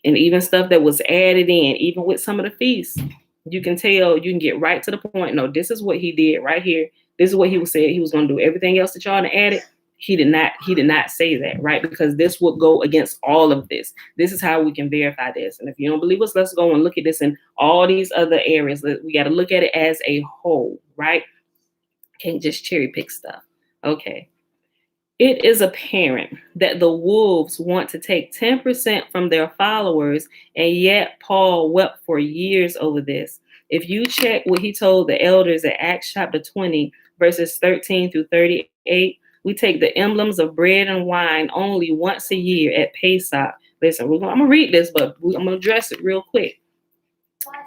S1: and even stuff that was added in, even with some of the feasts, you can tell, you can get right to the point. No, this is what he did right here. This is what he was saying he was going to do. Everything else that y'all added, he did not say that, right? Because this would go against all of this. This is how we can verify this. And if you don't believe us, let's go and look at this in all these other areas. We got to look at it as a whole, right? Can't just cherry pick stuff. Okay. It is apparent that the wolves want to take 10% from their followers, and yet Paul wept for years over this. If you check what he told the elders at Acts chapter 20, verses 13 through 38, we take the emblems of bread and wine only once a year at Pesach. Listen, I'm going to read this, but I'm going to address it real quick.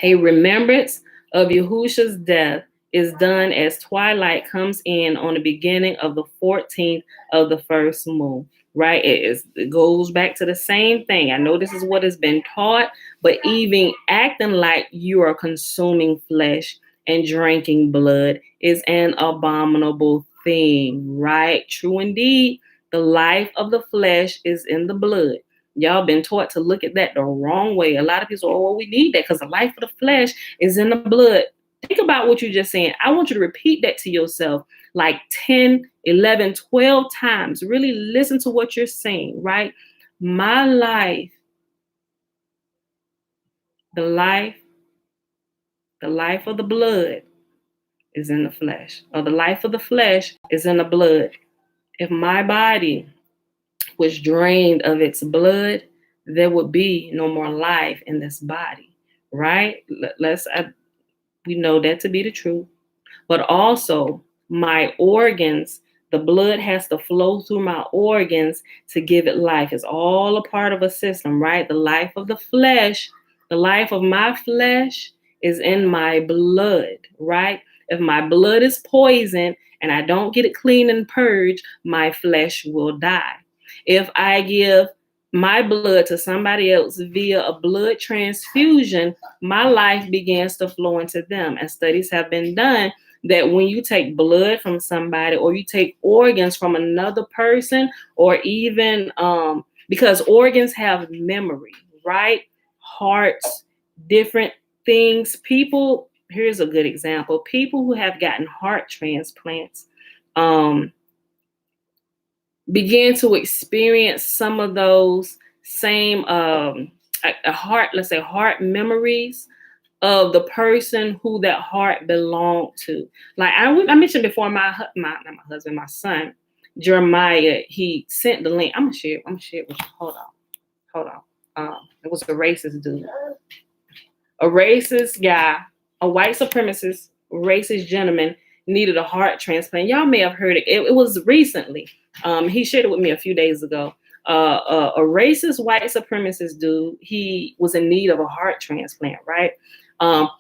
S1: A remembrance of Yahushua's death is done as twilight comes in on the beginning of the 14th of the first moon, right? It goes back to the same thing. I know this is what has been taught, but even acting like you are consuming flesh and drinking blood is an abominable thing, right? True indeed, the life of the flesh is in the blood. Y'all been taught to look at that the wrong way. A lot of people say, oh, well, we need that because the life of the flesh is in the blood. Think about what you're just saying. I want you to repeat that to yourself like 10, 11, 12 times. Really listen to what you're saying, right? My life, the life of the blood is in the flesh, or the life of the flesh is in the blood. If my body was drained of its blood, there would be no more life in this body, right? We know that to be the truth. But also, my organs, the blood has to flow through my organs to give it life. It's all a part of a system, right? The life of the flesh, the life of my flesh is in my blood, right? If my blood is poisoned and I don't get it clean and purged, my flesh will die. If I give my blood to somebody else via a blood transfusion, my life begins to flow into them. And studies have been done that when you take blood from somebody or you take organs from another person, or even because organs have memory, right? Hearts, different things. People, here's a good example. People who have gotten heart transplants begin to experience some of those same heart memories of the person who that heart belonged to. Like I mentioned before, my husband, my son, Jeremiah, he sent the link. I'm gonna share it with you. Hold on. It was a racist dude. A racist guy, a white supremacist, racist gentleman needed a heart transplant. Y'all may have heard it. It was recently. He shared it with me a few days ago. A racist white supremacist dude, he was in need of a heart transplant, right?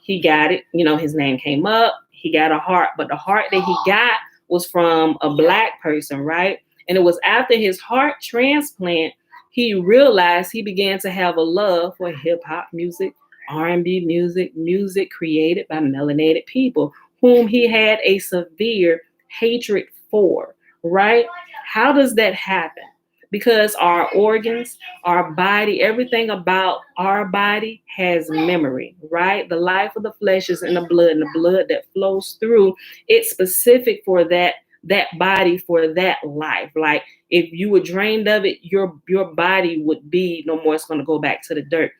S1: He got it. You know, his name came up. He got a heart, but the heart that he got was from a Black person, right? And it was after his heart transplant, he realized he began to have a love for hip hop music, R&B music, music created by melanated people, whom he had a severe hatred for, right? How does that happen? Because our organs, our body, everything about our body has memory, right? The life of the flesh is in the blood, and the blood that flows through, it's specific for that body, for that life. Like if you were drained of it, your body would be no more. It's going to go back to the dirt.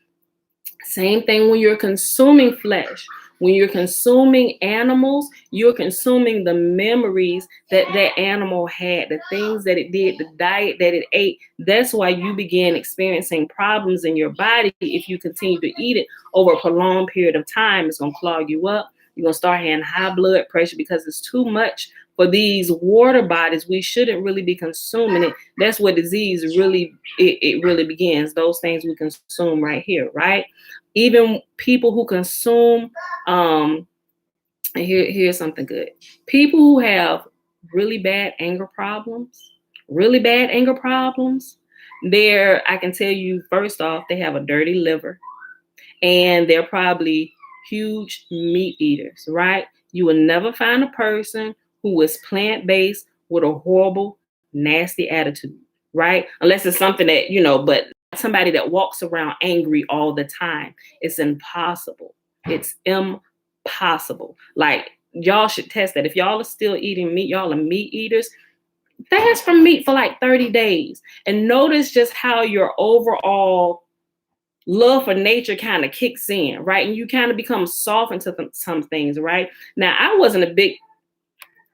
S1: Same thing when you're consuming flesh. When you're consuming animals, you're consuming the memories that that animal had, the things that it did, the diet that it ate. That's why you begin experiencing problems in your body. If you continue to eat it over a prolonged period of time, it's going to clog you up. You're going to start having high blood pressure because it's too much for these water bodies. We shouldn't really be consuming it. That's where disease really, it really begins. Those things we consume right here, right? Even people who consume, and here's something good. People who have really bad anger problems, I can tell you, first off, they have a dirty liver, and they're probably huge meat eaters, right? You will never find a person who is plant-based with a horrible, nasty attitude, right? Unless it's something that, but somebody that walks around angry all the time. It's impossible. It's impossible. Like, y'all should test that. If y'all are still eating meat, y'all are meat eaters, fast from meat for like 30 days and notice just how your overall love for nature kind of kicks in, right? And you kind of become softened to some things, right? Now, I wasn't a big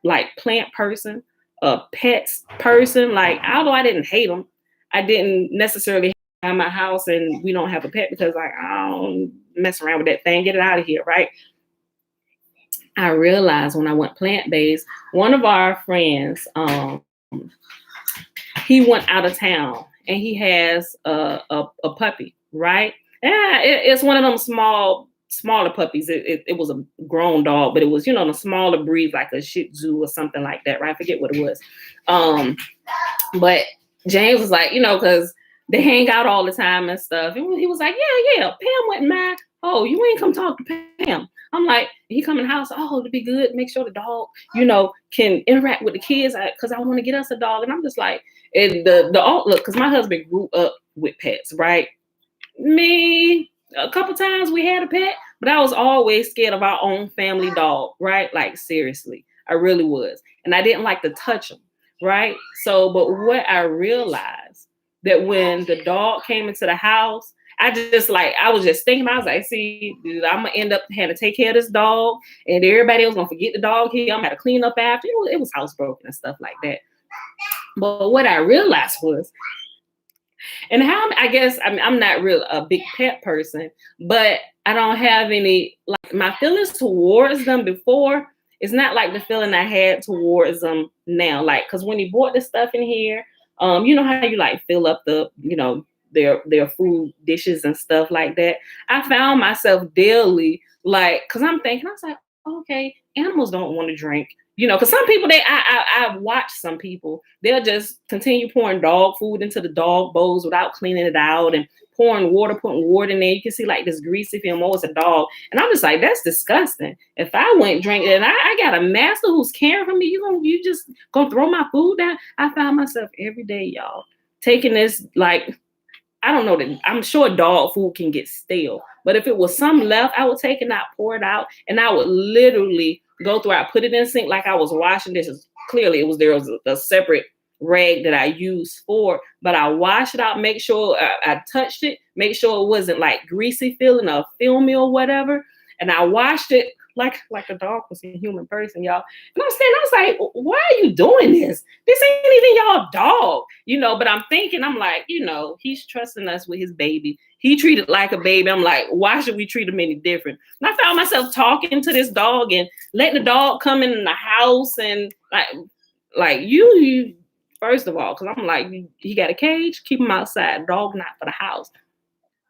S1: like plant person, a pets person. Like, although I didn't hate them, I didn't necessarily have my house and we don't have a pet because like I don't mess around with that thing. Get it out of here, right? I realized when I went plant-based, one of our friends, he went out of town and he has a puppy, right? Yeah, it's one of them smaller puppies. It was a grown dog, but it was, the smaller breed, like a Shih Tzu or something like that, right? I forget what it was. But James was like, because they hang out all the time and stuff. And he was like, yeah, Pam went mad. Oh, you ain't come talk to Pam. I'm like, he come in the house. Oh, to be good, make sure the dog, can interact with the kids because I want to get us a dog. And I'm just like, and the look, because my husband grew up with pets, right? Me, a couple times we had a pet, but I was always scared of our own family dog, right? Like, seriously, I really was. And I didn't like to touch them, right? So, but what I realized that when the dog came into the house, I was just thinking, I was like, see, I'm going to end up having to take care of this dog and everybody else going to forget the dog here. I'm going to have to clean up after. It was housebroken and stuff like that. But what I realized was, and how, I guess, I'm not real a big pet person, but I don't have any, like, my feelings towards them before, it's not like the feeling I had towards them now. Like, because when he brought the stuff in here, you know how you like fill up the, their food dishes and stuff like that. I found myself daily, like, because I'm thinking, I was like, okay, animals don't want to drink. Because some people, I've watched some people, they'll just continue pouring dog food into the dog bowls without cleaning it out and putting water in there. You can see like this greasy film, oh, it's a dog. And I'm just like, that's disgusting. If I went drinking and I got a master who's caring for me, you just gonna throw my food down? I found myself every day, y'all, taking this, like, I don't know, that I'm sure dog food can get stale, but if it was some left, I would take it out, pour it out, and I would literally go through, I put it in the sink like I was washing dishes. Clearly, there was a separate rag that I used for, but I washed it out, make sure I touched it, make sure it wasn't like greasy feeling or filmy or whatever, and I washed it like a dog was a human person, y'all. And I was like, why are you doing this? This ain't even y'all dog, but I'm thinking, I'm like, he's trusting us with his baby. He treated like a baby. I'm like, why should we treat him any different? And I found myself talking to this dog and letting the dog come in the house and like you first of all, because I'm like, he got a cage, keep him outside. Dog not for the house.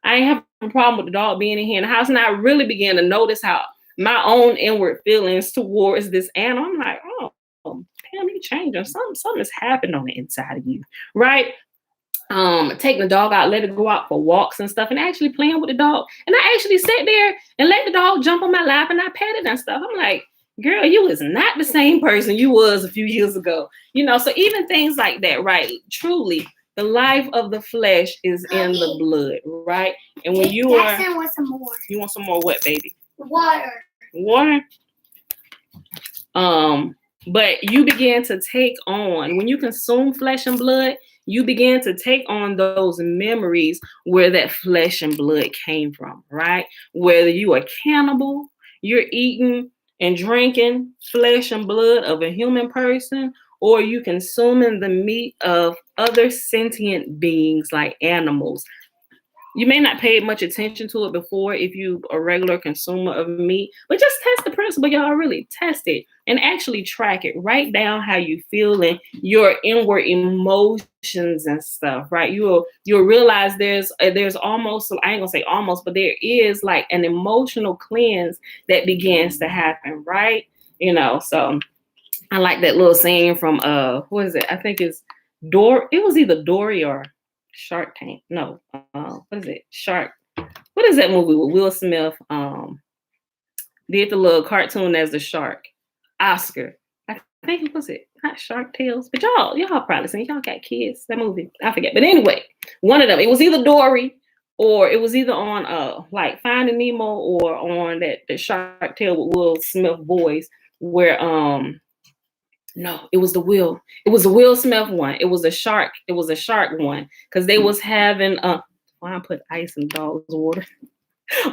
S1: I ain't have a problem with the dog being in here in the house. And I really began to notice how my own inward feelings towards this animal. I'm like, oh, Pam, you changing. Something has happened on the inside of you, right? Taking the dog out, let it go out for walks and stuff, and actually playing with the dog. And I actually sat there and let the dog jump on my lap and I pet it and stuff. I'm like, girl, you is not the same person you was a few years ago. So even things like that, right? Truly, the life of the flesh is in the blood, right? And when you
S3: want some more.
S1: You want some more what, baby?
S3: Water.
S1: But you begin to take on, when you consume flesh and blood, you begin to take on those memories where that flesh and blood came from, right? Whether you are cannibal, you're eating and drinking flesh and blood of a human person, or you consuming the meat of other sentient beings like animals. You may not pay much attention to it before if you a regular consumer of meat, but just test the principle, y'all. Really test it and actually track it. Write down how you feel and your inward emotions and stuff, right? You'll realize there's almost, I ain't gonna say almost, but there is like an emotional cleanse that begins to happen, right? So I like that little saying from what is it? I think it's it was either Dory or Shark Tank. No, what is it? Shark. What is that movie with Will Smith? did the little cartoon as the shark. Oscar. I think it was it. Not Shark Tales. But y'all probably seen. Y'all got kids. That movie. I forget. But anyway, one of them. It was either Dory or it was either on like Finding Nemo or on that the Shark Tale with Will Smith voice where no, it was the Will Smith one. It was a shark one. Because they was having why I put ice in dog's water.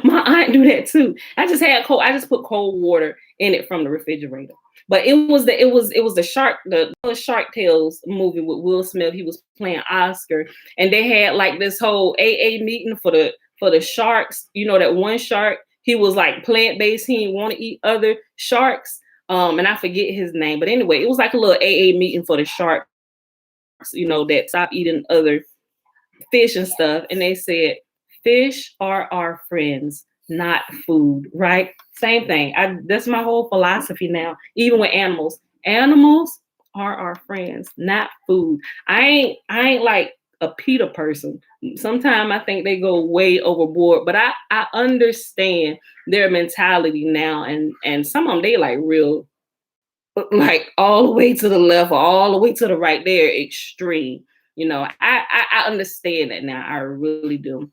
S1: My aunt do that too. I just put cold water in it from the refrigerator. But it was the Shark Tales movie with Will Smith. He was playing Oscar, and they had like this whole AA meeting for the sharks. You know, that one shark, he was like plant-based. He didn't want to eat other sharks. And I forget his name, but anyway, it was like a little AA meeting for the sharks. You know, that stop eating other fish and stuff, and they said fish are our friends, not food, right? Same thing. That's my whole philosophy now, even with animals. Animals are our friends, not food. I ain't like a PETA person. Sometimes I think they go way overboard, but I understand their mentality now, and some of them, they like real, like all the way to the left or all the way to the right. They're extreme. You know, I understand that now. I really do.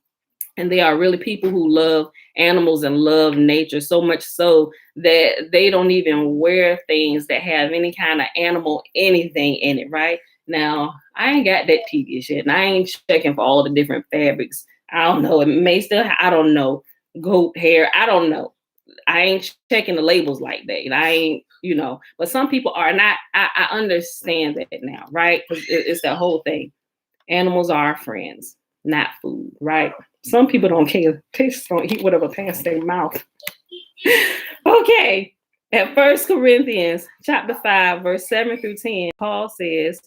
S1: And they are really people who love animals and love nature so much so that they don't even wear things that have any kind of animal anything in it, right? Now, I ain't got that tedious yet, and I ain't checking for all the different fabrics. I don't know. It may still, I don't know. Goat hair, I don't know. I ain't checking the labels like that. And I ain't, you know, but some people are not. I understand that now, right? Because it's that whole thing. Animals are our friends, not food, right? Some people don't care. They just don't eat whatever past their mouth. Okay. At 1 Corinthians chapter 5, verse 7 through 10, Paul says,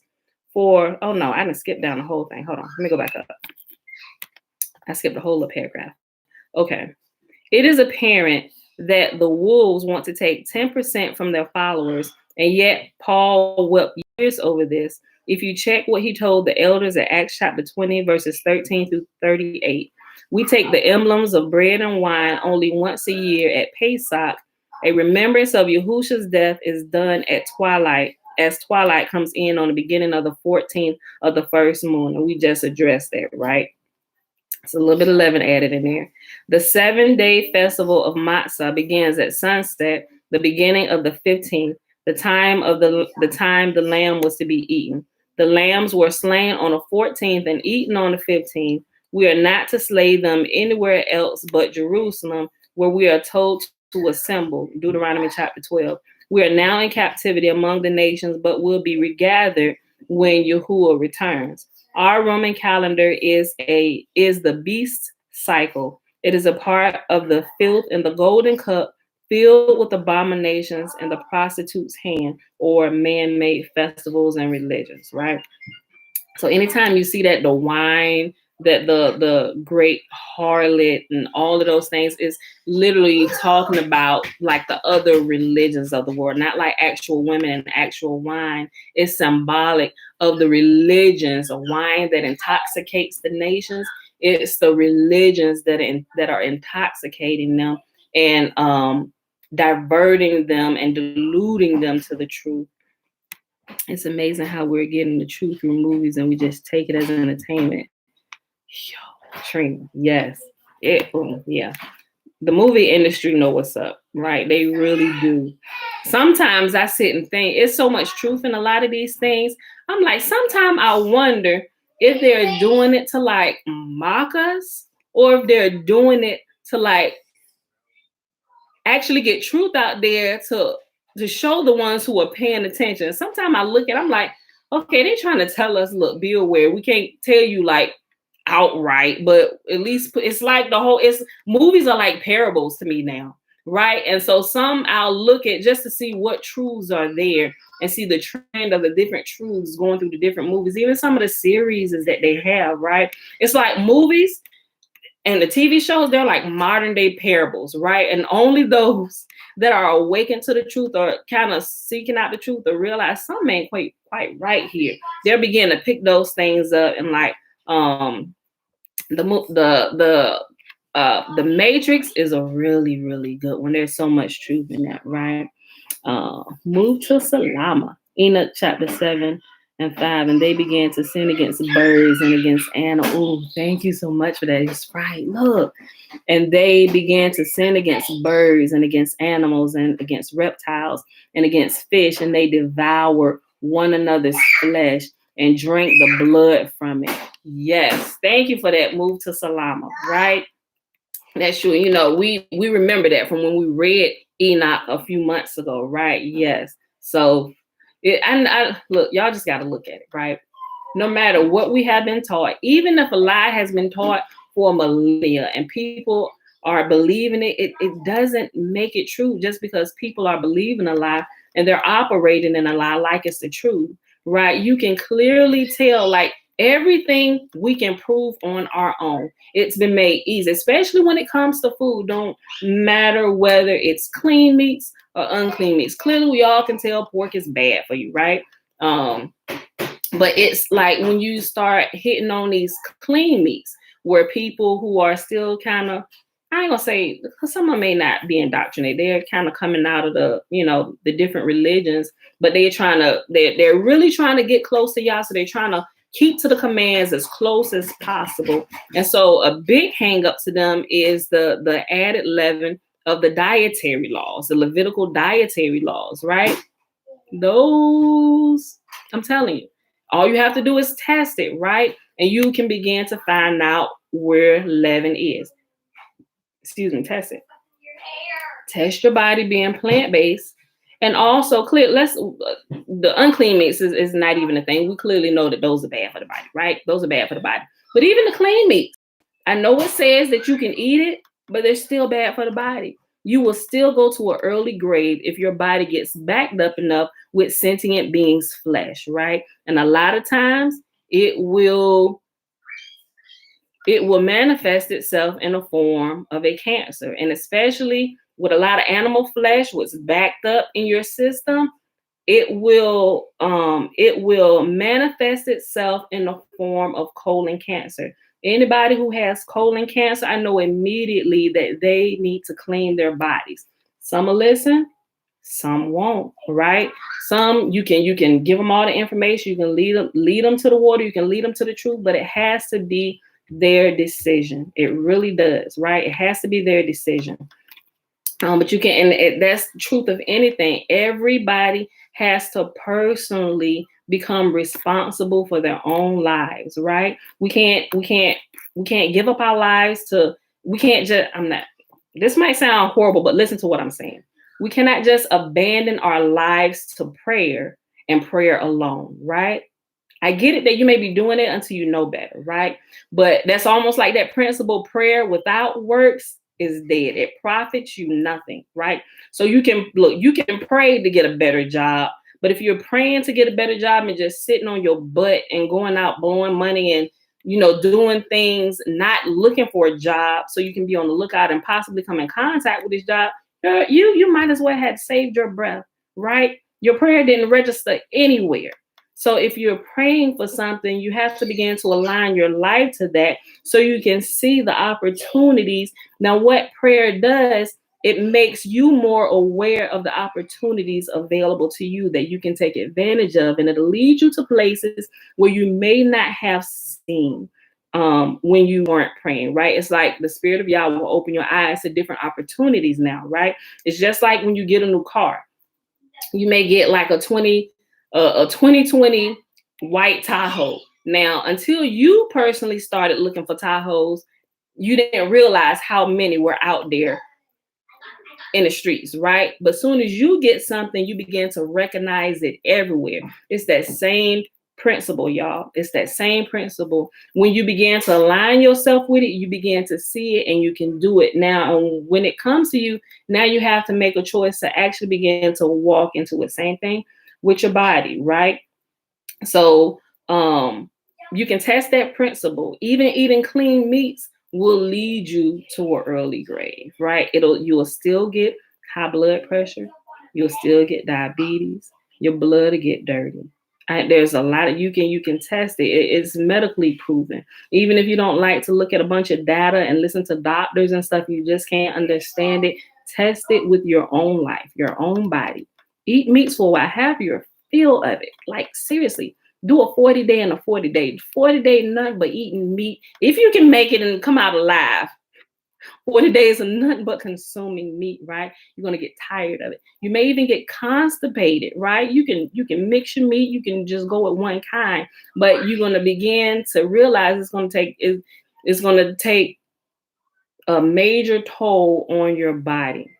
S1: oh no, I didn't skip down the whole thing. Hold on. Let me go back up. I skipped the whole paragraph. Okay. It is apparent that the wolves want to take 10% from their followers, and yet Paul wept years over this. If you check what he told the elders at Acts chapter 20, verses 13 through 38, we take the emblems of bread and wine only once a year at Pesach. A remembrance of Yahushua's death is done at twilight, as twilight comes in on the beginning of the 14th of the first moon. And we just addressed that, right? It's a little bit of leaven added in there. The 7-day festival of Matzah begins at sunset, the beginning of the 15th, the time the lamb was to be eaten. The lambs were slain on the 14th and eaten on the 15th. We are not to slay them anywhere else but Jerusalem, where we are told to assemble. Deuteronomy chapter 12. We are now in captivity among the nations, but will be regathered when Yahuwah returns. Our Roman calendar is the beast cycle. It is a part of the filth in the golden cup filled with abominations and the prostitute's hand, or man-made festivals and religions, right? So anytime you see that the wine, that the great harlot and all of those things is literally talking about like the other religions of the world, not like actual women and actual wine. It's symbolic of the religions, a wine that intoxicates the nations. It's the religions that are intoxicating them and diverting them and deluding them to the truth. It's amazing how we're getting the truth through movies and we just take it as entertainment. Yo, Trina, yes. Yeah. The movie industry know what's up, right? They really do. Sometimes I sit and think it's so much truth in a lot of these things. I'm like, sometimes I wonder if they're doing it to like mock us or if they're doing it to like actually get truth out there to show the ones who are paying attention. Sometimes I look at, I'm like, okay, they're trying to tell us, look, be aware. We can't tell you like outright, but at least it's like movies are like parables to me now, right? And so some I'll look at just to see what truths are there and see the trend of the different truths going through the different movies, even some of the series that they have, right? It's like movies and the TV shows, they're like modern day parables, right? And only those that are awakened to the truth or kind of seeking out the truth or realize something ain't quite right here, they'll begin to pick those things up and like the The Matrix is a really, really good one. There's so much truth in that, right? Move to Salama, Enoch chapter 7 and 5, and they began to sin against birds and against animals. Oh, thank you so much for that. It's right. Look. And they began to sin against birds and against animals and against reptiles and against fish, and they devoured one another's flesh and drank the blood from it. Yes, thank you for that. Move to Salama, right? That's true. You know, we remember that from when we read Enoch a few months ago, right? Yes. So, look, y'all just got to look at it, right? No matter what we have been taught, even if a lie has been taught for millennia and people are believing it, it doesn't make it true just because people are believing a lie and they're operating in a lie like it's the truth, right? You can clearly tell, like, everything we can prove on our own. It's been made easy, especially when it comes to food. Don't matter whether it's clean meats or unclean meats. Clearly, we all can tell pork is bad for you, right? But it's like when you start hitting on these clean meats where people who are still kind of, I ain't gonna say, because some of them may not be indoctrinated. They're kind of coming out of the, the different religions, but they're really trying to get close to Yah. So they're trying to keep to the commands as close as possible. And so a big hang up to them is the added leaven of the dietary laws, the Levitical dietary laws, right? Those, I'm telling you, all you have to do is test it, right? And you can begin to find out where leaven is. Excuse me, test it. Test your body being plant-based. And also, the unclean meats is not even a thing. We clearly know that those are bad for the body, right? Those are bad for the body. But even the clean meats, I know it says that you can eat it, but they're still bad for the body. You will still go to an early grave if your body gets backed up enough with sentient beings' flesh, right? And a lot of times it will manifest itself in the form of a cancer. And especially with a lot of animal flesh, what's backed up in your system, it will manifest itself in the form of colon cancer. Anybody who has colon cancer, I know immediately that they need to clean their bodies. Some will listen, some won't, right? Some you can give them all the information, you can lead them to the water, you can lead them to the truth, but it has to be their decision. It really does, right? It has to be their decision. But you can, and that's the truth of anything. Everybody has to personally become responsible for their own lives, right? We can't give up our lives to, we can't just, this might sound horrible, but listen to what I'm saying. We cannot just abandon our lives to prayer and prayer alone, right? I get it that you may be doing it until you know better, right? But that's almost like that principle: prayer without works is dead. It profits you nothing, right? So you can pray to get a better job, but if you're praying to get a better job and just sitting on your butt and going out blowing money and doing things, not looking for a job so you can be on the lookout and possibly come in contact with this job, you might as well have saved your breath, right? Your prayer didn't register anywhere. So if you're praying for something, you have to begin to align your life to that so you can see the opportunities. Now, what prayer does, it makes you more aware of the opportunities available to you that you can take advantage of, and it'll lead you to places where you may not have seen when you weren't praying, right? It's like the Spirit of Yah will open your eyes to different opportunities now, right? It's just like when you get a new car. You may get like a 2020 white Tahoe. Now, until you personally started looking for Tahoes, you didn't realize how many were out there in the streets, right? But as soon as you get something, you begin to recognize it everywhere. It's that same principle, y'all. It's that same principle. When you begin to align yourself with it, you begin to see it and you can do it. Now, when it comes to you, now you have to make a choice to actually begin to walk into it. Same thing with your body, right? So you can test that principle. Even eating clean meats will lead you to an early grave, right? You will still get high blood pressure. You'll still get diabetes. Your blood will get dirty. There's a lot of you can test it. It's medically proven. Even if you don't like to look at a bunch of data and listen to doctors and stuff, you just can't understand it. Test it with your own life, your own body. Eat meats for a while. Have your feel of it. Like seriously, do a 40-day and a 40-day. 40-day nothing but eating meat. If you can make it and come out alive, 40 days of nothing but consuming meat, right? You're gonna get tired of it. You may even get constipated, right? You can mix your meat, you can just go with one kind, but you're gonna begin to realize it's gonna take a major toll on your body.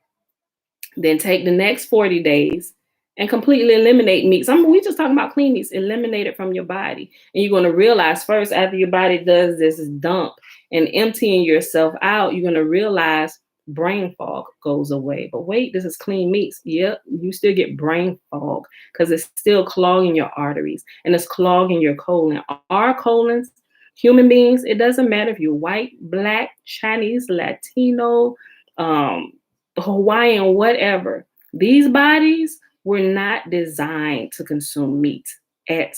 S1: Then take the next 40 days and completely eliminate meats. We just talking about clean meats. Eliminate it from your body. And you're going to realize first, after your body does this dump and emptying yourself out, you're going to realize brain fog goes away. But wait, this is clean meats. Yep, you still get brain fog because it's still clogging your arteries and it's clogging your colon. Our colons, human beings, it doesn't matter if you're white, black, Chinese, Latino, Hawaiian, whatever. These bodies were not designed to consume meat at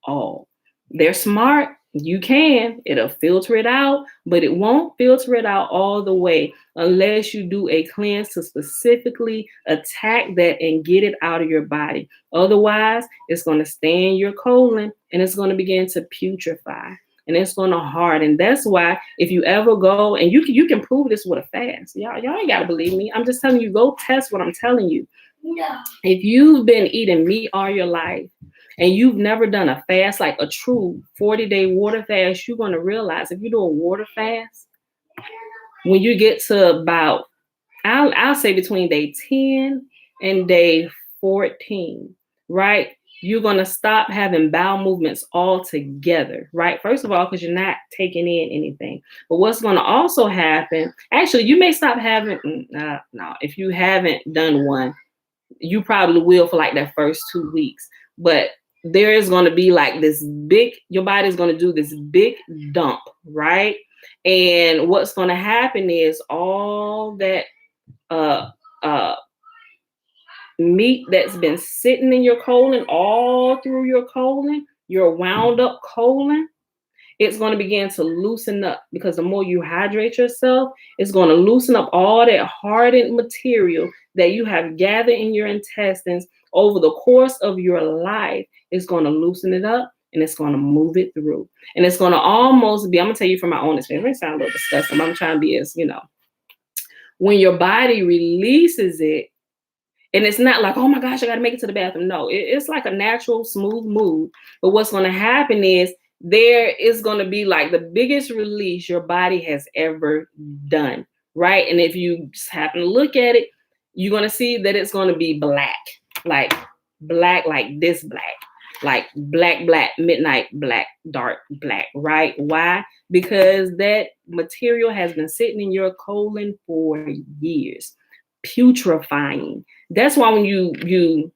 S1: all. They're smart. It'll filter it out, but it won't filter it out all the way unless you do a cleanse to specifically attack that and get it out of your body. Otherwise, it's going to stay in your colon and it's going to begin to putrefy. And it's going to harden. That's why if you ever go, and you can prove this with a fast. Y'all ain't got to believe me. I'm just telling you, go test what I'm telling you.
S3: No.
S1: If you've been eating meat all your life and you've never done a fast, like a true 40-day water fast, you're going to realize if you do a water fast, when you get to about, I'll say between day 10 and day 14, right? You're going to stop having bowel movements altogether, right? First of all, because you're not taking in anything. But what's going to also happen, actually, you may stop having, no, if you haven't done one, you probably will for like that first 2 weeks. But there is going to be like this big, your body's going to do this big dump, right? And what's going to happen is all that meat that's been sitting in your colon, all through your colon, your wound up colon, it's going to begin to loosen up because the more you hydrate yourself, it's going to loosen up all that hardened material that you have gathered in your intestines over the course of your life. It's going to loosen it up and it's going to move it through. And it's going to almost be, I'm going to tell you from my own experience, it may sound a little disgusting, but I'm trying to be as, when your body releases it, and it's not like, oh my gosh, I got to make it to the bathroom. No, it's like a natural, smooth move. But what's going to happen is there is going to be like the biggest release your body has ever done, right? And if you just happen to look at it, you're going to see that it's going to be black, like this black, like black, midnight black, dark black, right? Why? Because that material has been sitting in your colon for years, putrefying. That's why when you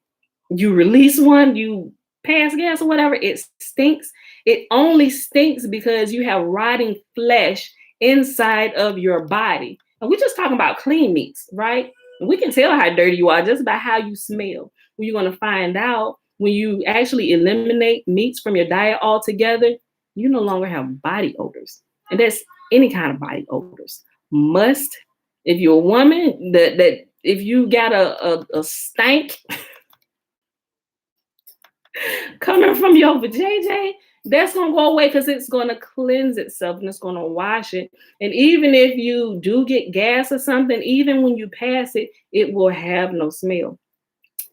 S1: release one, you pass gas or whatever, it stinks. It only stinks because you have rotting flesh inside of your body. And we're just talking about clean meats, right? And we can tell how dirty you are just by how you smell. Well, you're going to find out when you actually eliminate meats from your diet altogether, you no longer have body odors. And that's any kind of body odors. Must, if you're a woman, that if you got a stank coming from your vajayjay, that's going to go away because it's going to cleanse itself and it's going to wash it. And even if you do get gas or something, even when you pass it, it will have no smell.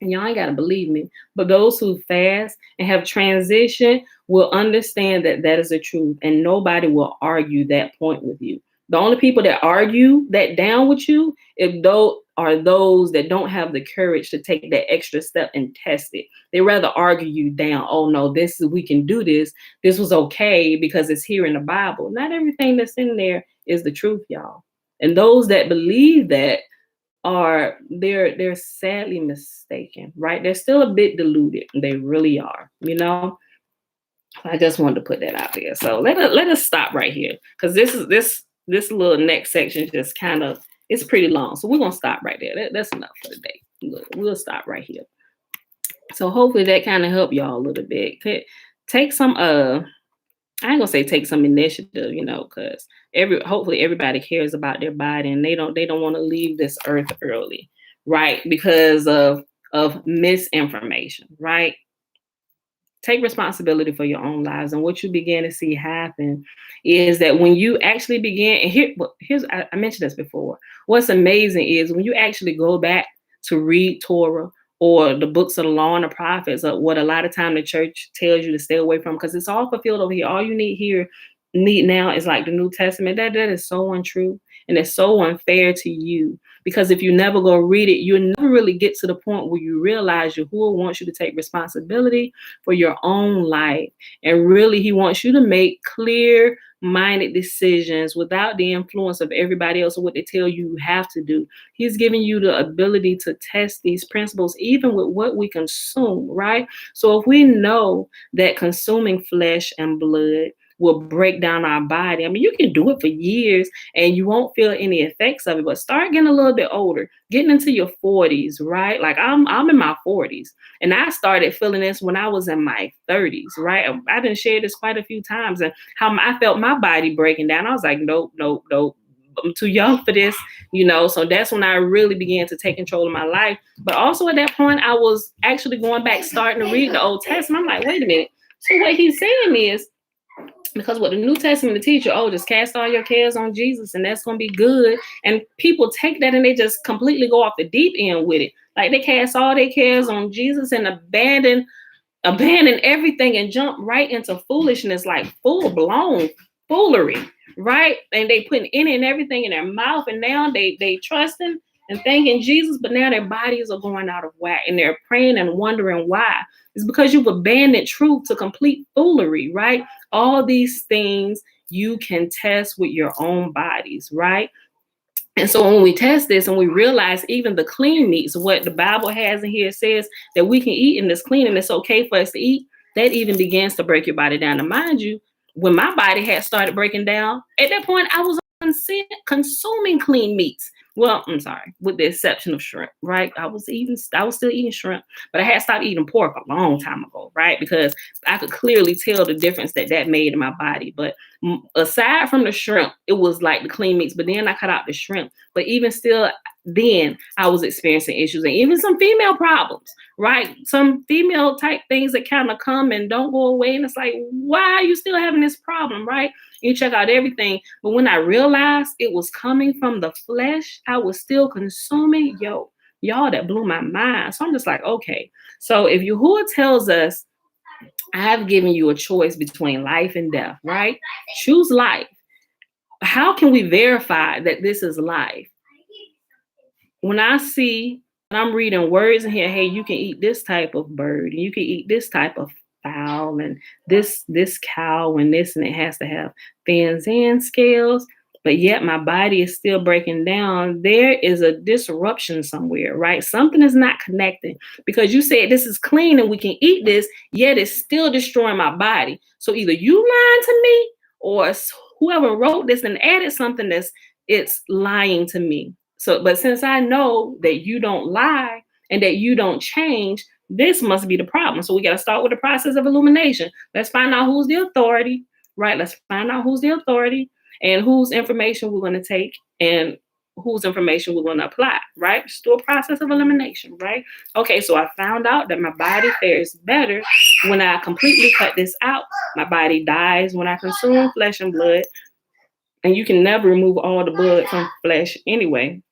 S1: And y'all ain't got to believe me, but those who fast and have transitioned will understand that that is the truth. And nobody will argue that point with you. The only people that argue that down with you, are those that don't have the courage to take that extra step and test it. They rather argue you down. Oh no, we can do this. This was okay because it's here in the Bible. Not everything that's in there is the truth, y'all. And those that believe that they're sadly mistaken, right? They're still a bit deluded. They really are, I just wanted to put that out there. So let us stop right here because this little next section just kind of, it's pretty long. So we're going to stop right there. That's enough for today. We'll stop right here. So hopefully that kind of helped y'all a little bit. Take some I ain't gonna say take some initiative, because hopefully everybody cares about their body and they don't want to leave this earth early, right? Because of misinformation, right? Take responsibility for your own lives. And what you begin to see happen is that when you actually begin, and here's I mentioned this before. What's amazing is when you actually go back to read Torah or the books of the law and the prophets, or what a lot of time the church tells you to stay away from, because it's all fulfilled over here. All you need now is like the New Testament. That is so untrue. And it's so unfair to you. Because if you never go read it, you'll never really get to the point where you realize Yahuwah wants you to take responsibility for your own life. And really, he wants you to make clear-minded decisions without the influence of everybody else or what they tell you have to do. He's giving you the ability to test these principles, even with what we consume, right? So if we know that consuming flesh and blood will break down our body. I mean, you can do it for years and you won't feel any effects of it, but start getting a little bit older, getting into your 40s, right? Like I'm in my 40s and I started feeling this when I was in my 30s, right? I done shared this quite a few times and how I felt my body breaking down. I was like, nope. I'm too young for this, so that's when I really began to take control of my life. But also at that point, I was actually going back, starting to read the Old Testament. I'm like, wait a minute. So what he's saying is, because what the New Testament teach you, just cast all your cares on Jesus and that's going to be good. And people take that and they just completely go off the deep end with it. Like they cast all their cares on Jesus and abandon everything and jump right into foolishness, like full blown foolery, right? And they putting any and everything in their mouth, and now they trusting and thanking Jesus, but now their bodies are going out of whack and they're praying and wondering why. It's because you've abandoned truth to complete foolery, right? All these things you can test with your own bodies, right? And so when we test this and we realize even the clean meats, what the Bible has in here says that we can eat and it's clean and it's okay for us to eat, that even begins to break your body down. And mind you, when my body had started breaking down, at that point, I was consuming clean meats. Well, I'm sorry, with the exception of shrimp, right? I was still eating shrimp, but I had stopped eating pork a long time ago, right? Because I could clearly tell the difference that made in my body. But aside from the shrimp, it was like the clean meats, but then I cut out the shrimp. But even still, then I was experiencing issues and even some female problems, right? Some female type things that kind of come and don't go away. And it's like, why are you still having this problem, right? You check out everything. But when I realized it was coming from the flesh, I was still consuming, y'all, that blew my mind. So I'm just like, okay. So if Yahuwah tells us, I have given you a choice between life and death, right? Choose life. How can we verify that this is life? When I'm reading words in here, hey, you can eat this type of bird, and you can eat this type of fowl, and this cow, and this, and it has to have fins and scales, but yet my body is still breaking down. There is a disruption somewhere, right? Something is not connecting because you said this is clean and we can eat this, yet it's still destroying my body. So either you lying to me or whoever wrote this and added something it's lying to me. So, but since I know that you don't lie and that you don't change, this must be the problem. So we got to start with the process of illumination. Let's find out who's the authority, right? Let's find out who's the authority and whose information we're going to take and whose information we're going to apply, right? Just do a process of elimination, right? Okay, so I found out that my body fares better when I completely cut this out. My body dies when I consume flesh and blood. And you can never remove all the blood from flesh anyway.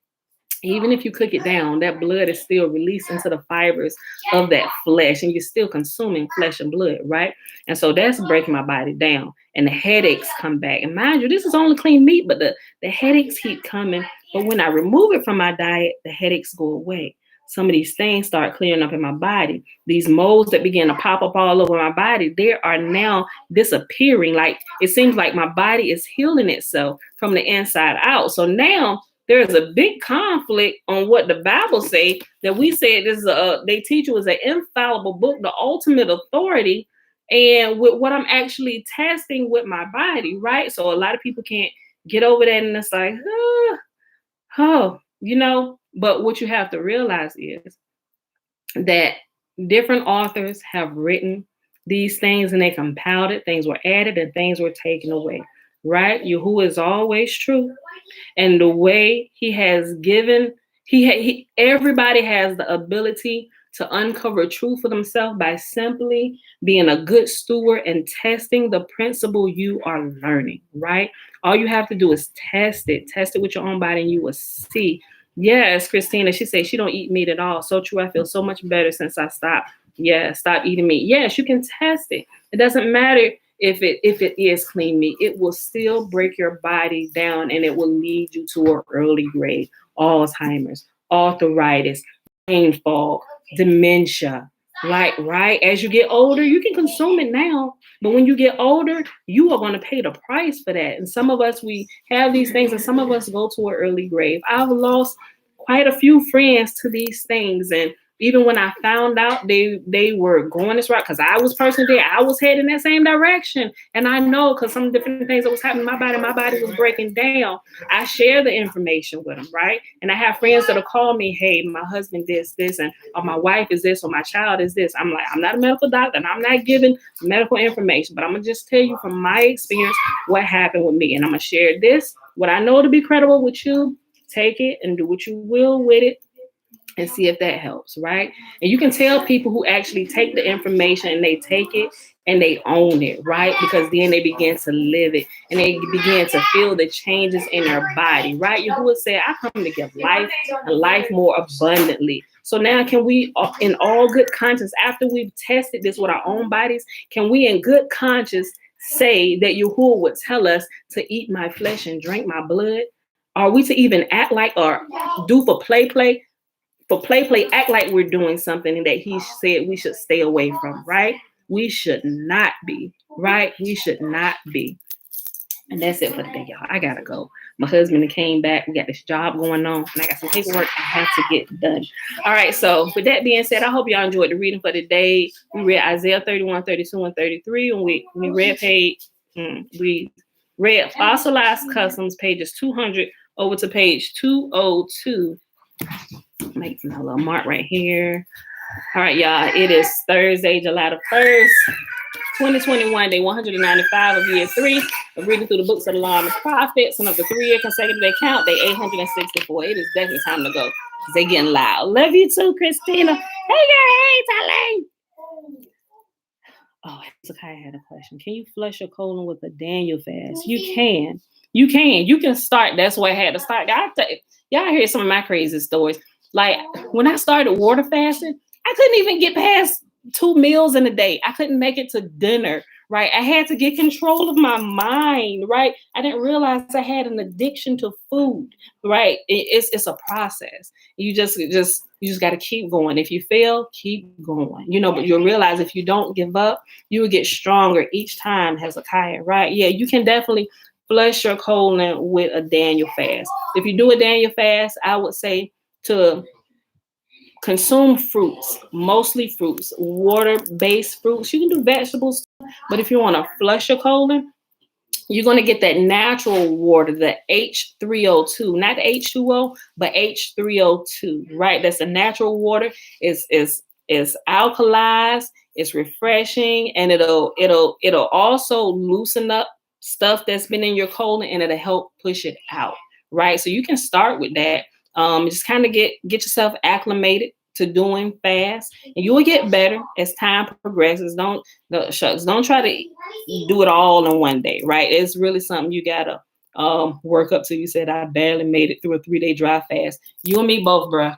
S1: Even if you cook it down, that blood is still released into the fibers of that flesh, and you're still consuming flesh and blood, right? And so that's breaking my body down, and the headaches come back. And mind you, this is only clean meat, but the headaches keep coming. But when I remove it from my diet, the headaches go away. Some of these things start clearing up in my body. These moles that begin to pop up all over my body, they are now disappearing. Like it seems like my body is healing itself from the inside out. So now there's a big conflict on what the Bible say that we said this is they teach you is an infallible book, the ultimate authority, and with what I'm actually testing with my body, right? So a lot of people can't get over that, and it's like, but what you have to realize is that different authors have written these things and they compiled it. Things were added and things were taken away, right? Yahuwah is always true. And the way he has given, everybody has the ability to uncover truth for themselves by simply being a good steward and testing the principle you are learning, right? All you have to do is test it with your own body, and you will see. Yes, Christina, she said she don't eat meat at all. So true. I feel so much better since I stopped. Yeah, stop eating meat. Yes, you can test it. It doesn't matter if it is clean meat. It will still break your body down, and it will lead you to an early grave, Alzheimer's, arthritis, brain fog, dementia. Like, right, as you get older, you can consume it now, but when you get older, you are going to pay the price for that. And some of us, we have these things, and some of us go to an early grave. I've lost quite a few friends to these things, and even when I found out they were going this route, because I was personally there, I was heading that same direction. And I know because some different things that was happening in my body was breaking down. I share the information with them, right? And I have friends that'll call me, hey, my husband did this, and or my wife is this, or my child is this. I'm like, I'm not a medical doctor, and I'm not giving medical information, but I'm gonna just tell you from my experience what happened with me. And I'm gonna share this, what I know to be credible with you. Take it and do what you will with it, and see if that helps, right? And you can tell people who actually take the information and they take it and they own it, right? Because then they begin to live it and they begin to feel the changes in their body, right? Yahuwah said, I come to give life and life more abundantly. So now can we, in all good conscience, after we've tested this with our own bodies, can we in good conscience say that Yahuwah would tell us to eat my flesh and drink my blood? Are we to even act like or do for play, act like we're doing something that he said we should stay away from, right? We should not be, right? We should not be. And that's it for today, y'all. I gotta go. My husband came back. We got this job going on, and I got some paperwork I have to get done. All right, so with that being said, I hope y'all enjoyed the reading for today. We read Isaiah 31, 32, and 33, and we read Fossilized Customs, pages 200 over to page 202. Making a little mark right here. All right, y'all. It is Thursday, July the 1st, 2021, day 195 of year 3 of reading through the books of the law and the prophets, and of the 3-year consecutive day count, day 864. It is definitely time to go because they getting loud. Love you too, Christina. Hey, girl. Hey, Talane. Oh, Hezekiah had a question. Can you flush your colon with a Daniel fast? You can. You can start. That's where I had to start. Y'all hear some of my crazy stories. Like when I started water fasting, I couldn't even get past 2 meals in a day. I couldn't make it to dinner, right? I had to get control of my mind, right? I didn't realize I had an addiction to food, right? It's a process. You just got to keep going. If you fail, keep going, but you'll realize if you don't give up, you will get stronger each time, Hezekiah, right? Yeah, you can definitely flush your colon with a Daniel fast. If you do a Daniel fast, I would say to consume fruits, mostly fruits, water-based fruits. You can do vegetables, but if you want to flush your colon, you're going to get that natural water, the H3O2, not the H2O, but H3O2, right? That's a natural water. It's alkalized, it's refreshing, and it'll also loosen up stuff that's been in your colon, and it'll help push it out, right? So you can start with that. Just kind of get yourself acclimated to doing fast, and you will get better as time progresses. Don't try to do it all in one day, right? It's really something you gotta work up to. You said I barely made it through a 3-day dry fast. You and me both, bruh.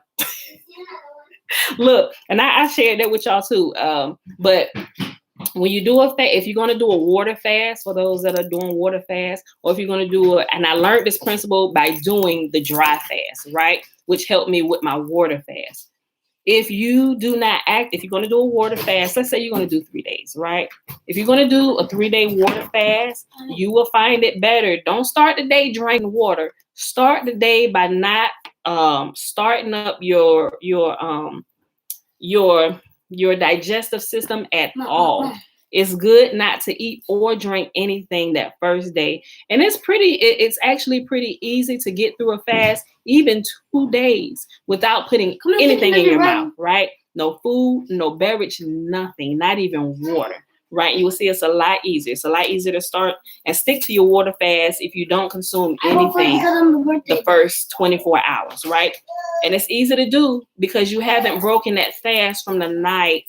S1: Look, and I shared that with y'all too. But when you do if you're going to do a water fast, for those that are doing water fast, or if you're going to do and I learned this principle by doing the dry fast, right? Which helped me with my water fast. If you do not if you're going to do a water fast, let's say you're going to do 3 days, right? If you're going to do a 3-day water fast, you will find it better. Don't start the day drinking water. Start the day by not starting up your digestive system at all. It's good not to eat or drink anything that first day. And it's actually pretty easy to get through a fast, even 2 days, without putting anything in your mouth, right? no food, no beverage, nothing, not even water. Right? You will see it's a lot easier. It's a lot easier to start and stick to your water fast if you don't consume anything the first 24 hours, right? And it's easy to do because you haven't broken that fast from the night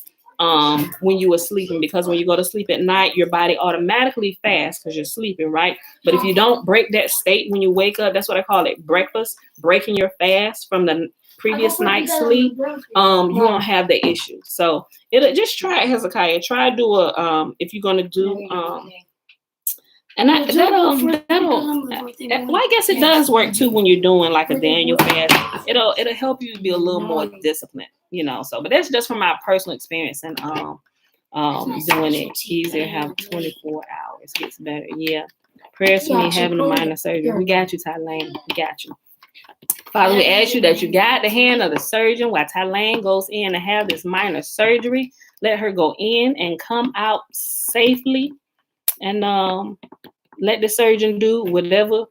S1: when you were sleeping, because when you go to sleep at night, your body automatically fasts because you're sleeping, right? But if you don't break that state when you wake up, that's what I call it, breakfast, breaking your fast from the previous night's sleep, you won't have the issue. So it'll just try it, Hezekiah. Try to do a if you're gonna do and that'll well, I guess it does work too when you're doing like a Daniel fast. It'll help you be a little more disciplined, you know. So, but that's just from my personal experience and doing it easier. Have 24 hours gets better. Yeah. Prayers for me having a minor surgery. We got you, Thailand. We got you. Father, we ask you that you guide the hand of the surgeon while Thailand goes in to have this minor surgery. Let her go in and come out safely. And let the surgeon do whatever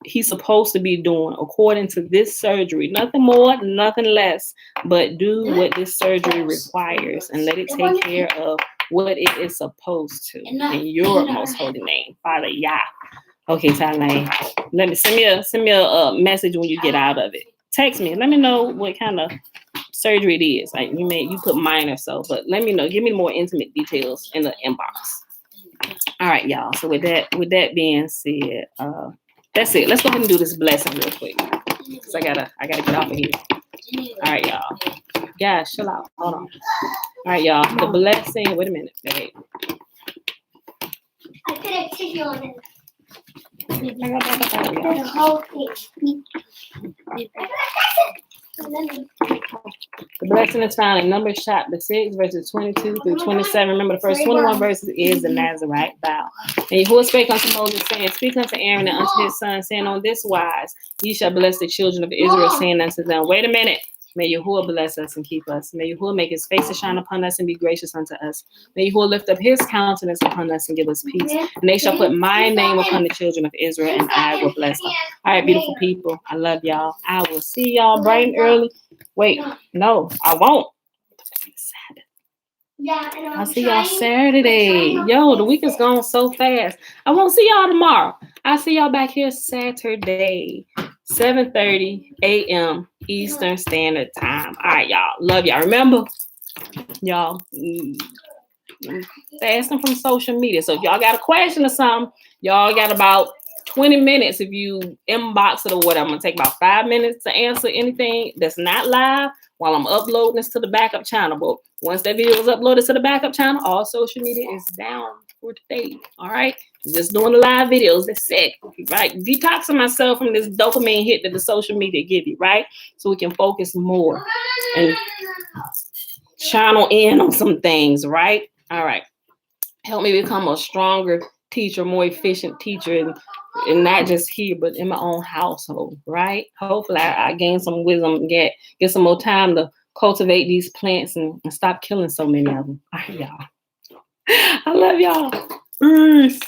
S1: he's supposed to be doing according to this surgery. Nothing more, nothing less, but do what this surgery requires and let it take care of what it is supposed to. In your most holy name, Father Yah. Okay, Thailand. Send me a message when you get out of it. Text me. Let me know what kind of surgery it is. Like you put minor, so, but let me know. Give me more intimate details in the inbox. All right, y'all. So with that being said, that's it. Let's go ahead and do this blessing real quick. Cause I gotta get off of here. All right, y'all. Guys, chill out. Hold on. All right, y'all. The blessing. Wait a minute, babe.
S3: I put a tissue on it.
S1: The
S3: whole thing.
S1: The blessing is found in Numbers chapter 6, verses 22 through 27. Remember, the first 21 verses is the Nazarite vow. And Yahuwah spake unto Moses, saying, Speak unto Aaron and unto his son, saying, On this wise ye shall bless the children of Israel, saying unto them, Wait a minute. May Yahuwah bless us and keep us. May Yahuwah make his face to shine upon us and be gracious unto us. May Yahuwah lift up his countenance upon us and give us peace. And they shall put my name upon the children of Israel, and I will bless them. All right, beautiful people. I love y'all. I will see y'all bright and early. Wait, no, I won't. I'll see y'all Saturday. Yo, the week is going so fast. I won't see y'all tomorrow. I'll see y'all back here Saturday, 7:30 a.m. Eastern Standard Time. All right, y'all. Love y'all. Remember, y'all, fasting from social media. So if y'all got a question or something, y'all got about 20 minutes. If you inbox it or whatever, I'm going to take about 5 minutes to answer anything that's not live while I'm uploading this to the backup channel. But once that video is uploaded to the backup channel, all social media is down for today. All right? Just doing the live videos. That's it. Right? Detoxing myself from this dopamine hit that the social media give you, right? So we can focus more and channel in on some things, right? All right. Help me become a stronger teacher, more efficient teacher, and not just here, but in my own household, right? Hopefully I gain some wisdom, get some more time to cultivate these plants and stop killing so many of them. All right, y'all. I love y'all. Peace.